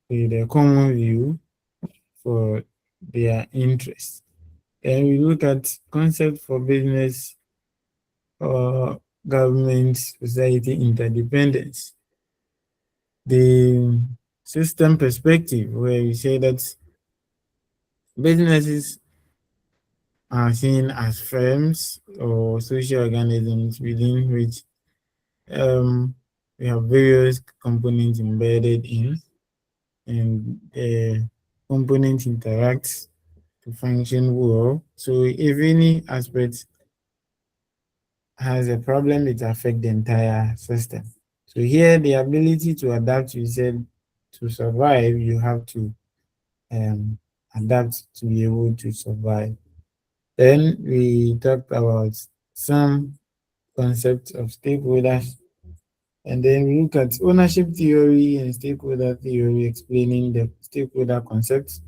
with a common view for their interests. And we look at concept for business or government society interdependence. The system perspective, where we say that businesses are seen as firms or social organisms within which we have various components embedded in, and the components interact to function well. So if any aspect has a problem, it affects the entire system. So here, the ability to adapt, you said, to survive, you have to adapt to be able to survive. Then we talked about some concepts of stakeholders, and then we look at ownership theory and stakeholder theory, explaining the stakeholder concepts.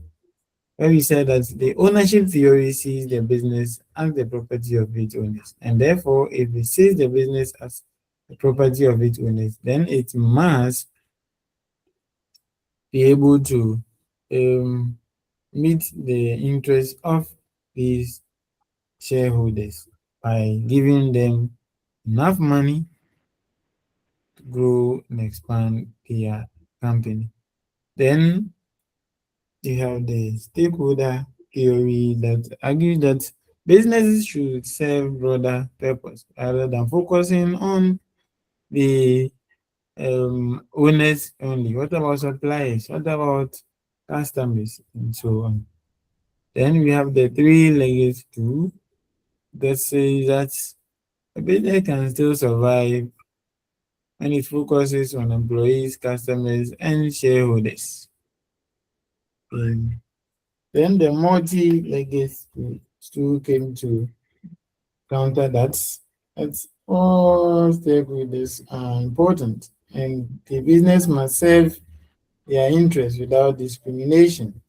Where we said that the ownership theory sees the business as the property of its owners, and therefore, if it sees the business as the property of its owners, then it must be able to meet the interests of these shareholders by giving them enough money to grow and expand their company. Then you have the stakeholder theory that argues that businesses should serve broader purpose rather than focusing on the owners only. What about suppliers? What about customers and so on? Then we have the three-legged stool that says that a business can still survive when it focuses on employees, customers, and shareholders. Then the multi-legged stool came to counter that. That's all stakeholders are important, and the business must serve their interests without discrimination.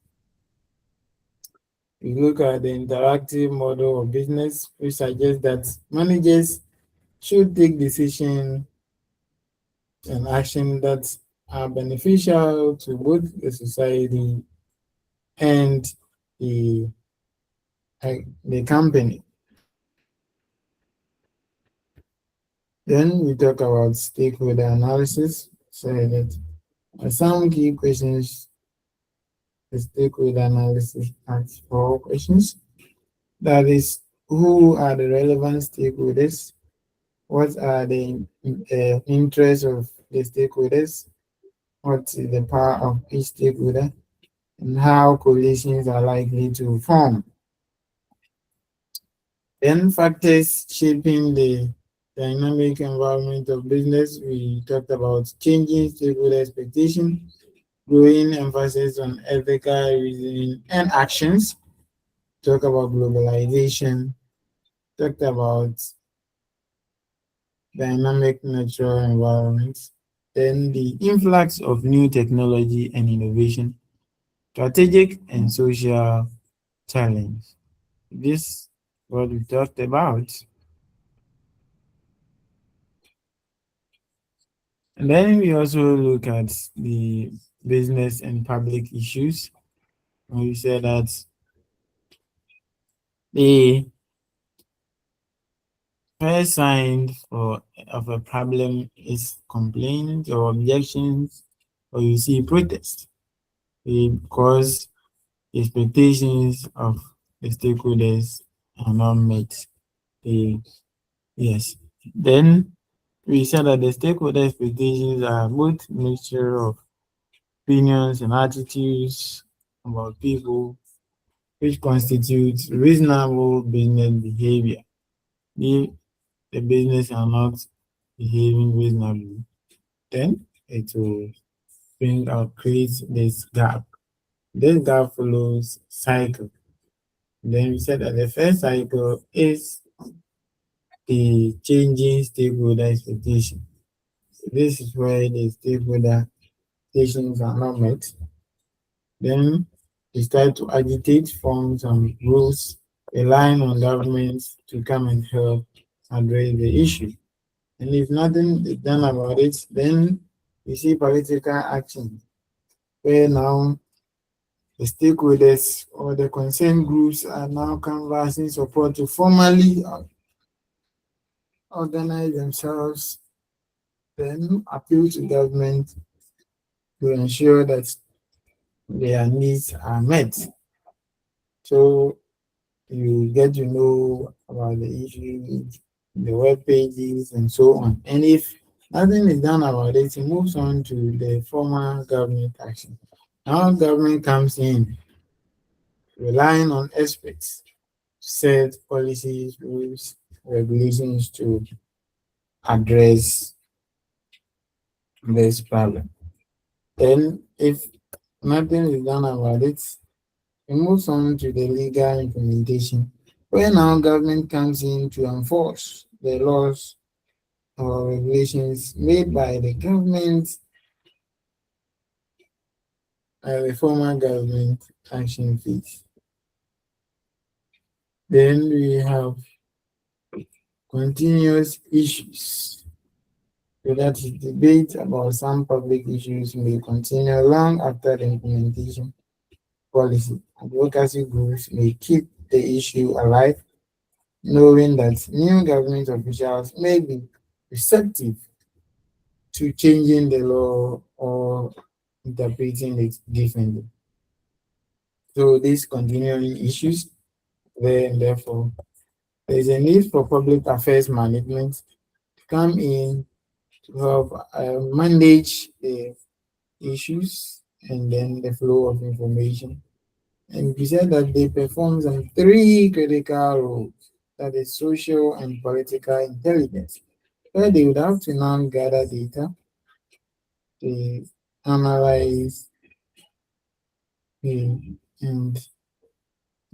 We look at the interactive model of business, which suggests that managers should take decisions and action that are beneficial to both the society and the, the company. Then we talk about stakeholder analysis. So that some key questions the stakeholder analysis asks 4 questions. That is, who are the relevant stakeholders? what are the interests of the stakeholders, what is the power of each stakeholder, and how coalitions are likely to form. Then factors shaping the dynamic environment of business. We talked about changing stakeholder expectation, growing emphasis on ethical reasoning and actions. Talk about globalization. Talked about dynamic natural environments. Then the influx of new technology and innovation, strategic and social challenge. This what we talked about. And then we also look at the business and public issues. And we said that the first sign of a problem is complaints or objections, or you see protest, because expectations of the stakeholders are not met. Yes. Then we said that the stakeholder expectations are both mixture of opinions and attitudes about people, which constitutes reasonable business behavior. If the business are not behaving reasonably, then it will bring out create this gap. This gap follows cycle. Then we said that the first cycle is the changing stakeholder expectation. This is where the stakeholder expectations are not met. Then we start to agitate, form some rules, relying on governments to come and help address the issue. And if nothing is done about it, then we see political action, where now the stakeholders or the concerned groups are now canvassing support to formally organize themselves, then appeal to government to ensure that their needs are met. So you get to know about the issues, the web pages, and so on. And if nothing is done about it, it moves on to the formal government action. Now government comes in, relying on experts to set policies, rules, regulations to address this problem. Then, if nothing is done about it, it moves on to the legal implementation, where now government comes in to enforce the laws or regulations made by the government, the former government action phase. Then we have continuous issues. So that is debate about some public issues may continue long after the implementation policy. Advocacy groups may keep the issue alive, knowing that new government officials may be receptive to changing the law or interpreting it differently. So these continuing issues, therefore, there is a need for public affairs management to come in to help manage the issues and then the flow of information. And we said that they perform some three critical roles, that is social and political intelligence, where they would have to now gather data, they analyze, and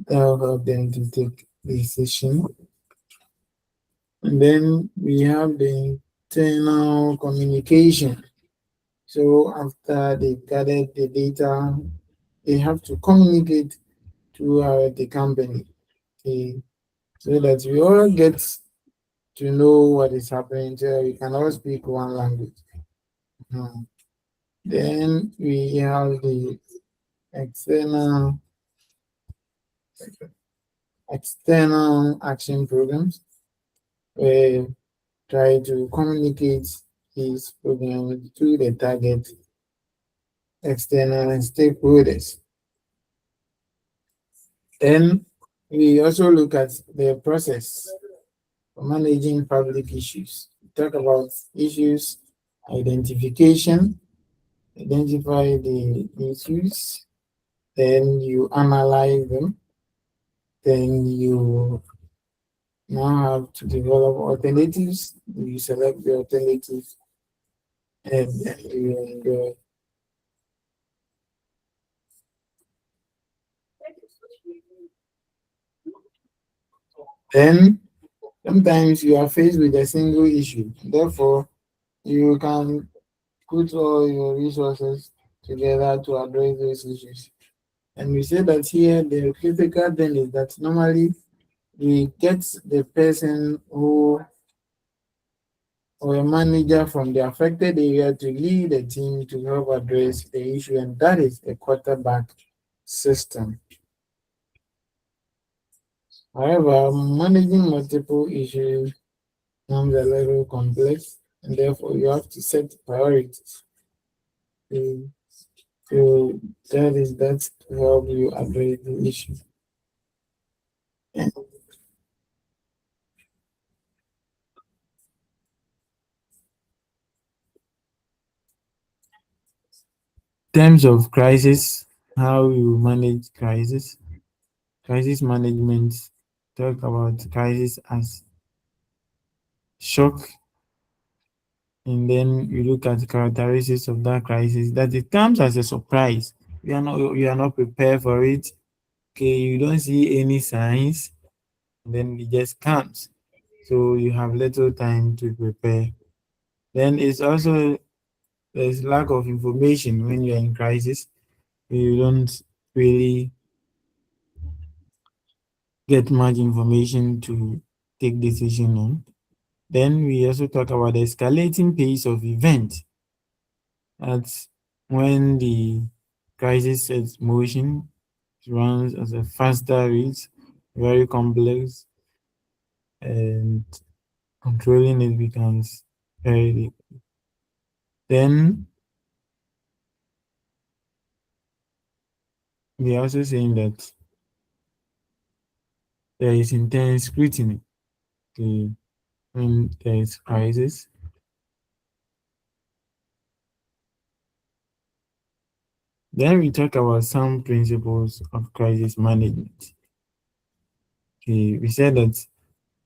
that will help them to take decision. And then we have the internal communication. So after they've gathered the data, they have to communicate throughout the company, okay, so that we all get to know what is happening, so we can all speak one language. Then we have the external action programs, where try to communicate these programs to the target external stakeholders. Then we also look at the process managing public issues. We talk about issues identification, identify the issues, then you analyze them, then you now have to develop alternatives. You select the alternatives and then you enjoy. Then sometimes you are faced with a single issue. Therefore, you can put all your resources together to address those issues. And we say that here the critical thing is that normally we get the person who or a manager from the affected area to lead a team to help address the issue, and that is a quarterback system. However, managing multiple issues becomes a little complex, and therefore you have to set priorities. So, that to help you address the issue. In terms of crisis, how you manage crisis management, talk about crisis as shock, and then you look at the characteristics of that crisis, that it comes as a surprise. You are not prepared for it. Okay, you don't see any signs, and then it just comes. So you have little time to prepare. Then it's also there's lack of information when you're in crisis. You don't really get much information to take decision on. Then we also talk about the escalating pace of events. That's when the crisis sets motion, it runs at a faster rate, very complex, and controlling it becomes very difficult. Then we are also saying that there is intense scrutiny when there is crisis. Then we talk about some principles of crisis management. Okay, we said that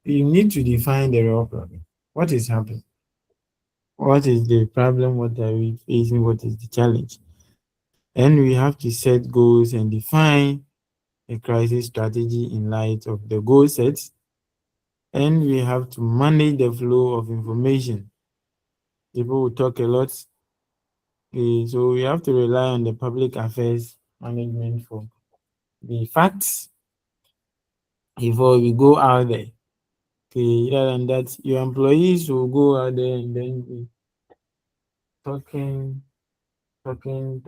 you need to define the real problem. What is happening? What is the problem? What are we facing? What is the challenge? And we have to set goals and define a crisis strategy in light of the goal sets. And we have to manage the flow of information. People will talk a lot. So we have to rely on the public affairs management for the facts before we go out there. Okay, other than that, your employees will go out there and then be talking, talking,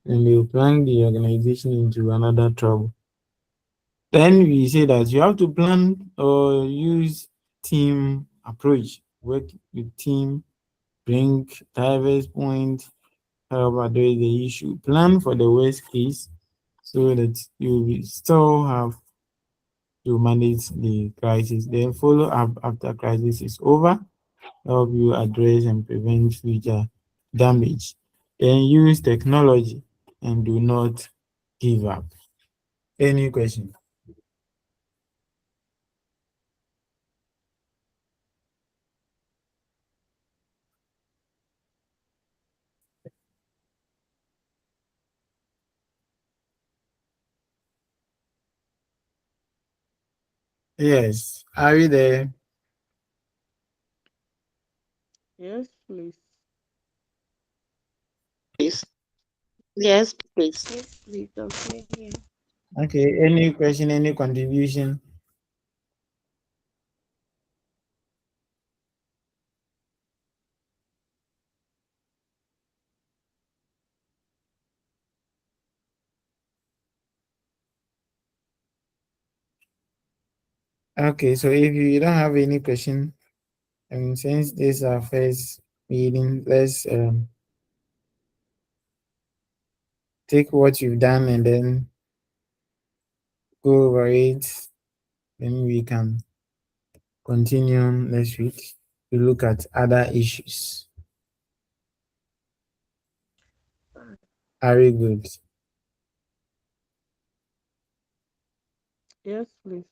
and they'll plunge the organization into another trouble. Then we say that you have to plan or use team approach, work with team, bring diverse points, help address the issue, plan for the worst case so that you will still have to manage the crisis. Then follow up after crisis is over, help you address and prevent future damage. Then use technology and do not give up. Any question? Yes. Are you there? Yes, please. Yes, please. Yes, please, I'm still here. Okay. Any question? Any contribution? Okay. So if you don't have any question, since this is our first meeting, let's take what you've done and then go over it. Then we can continue next week to look at other issues. Are we good? Yes, please.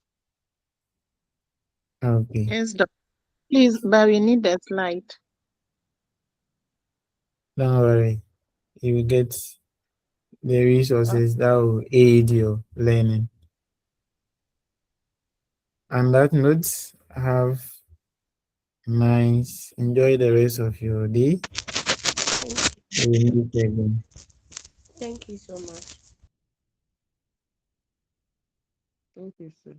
Okay. Yes, please, but we need the slide. Don't worry. You will get the resources that will aid your learning. On that note, enjoy the rest of your day. We'll meet again. Thank you so much. Thank you, sir.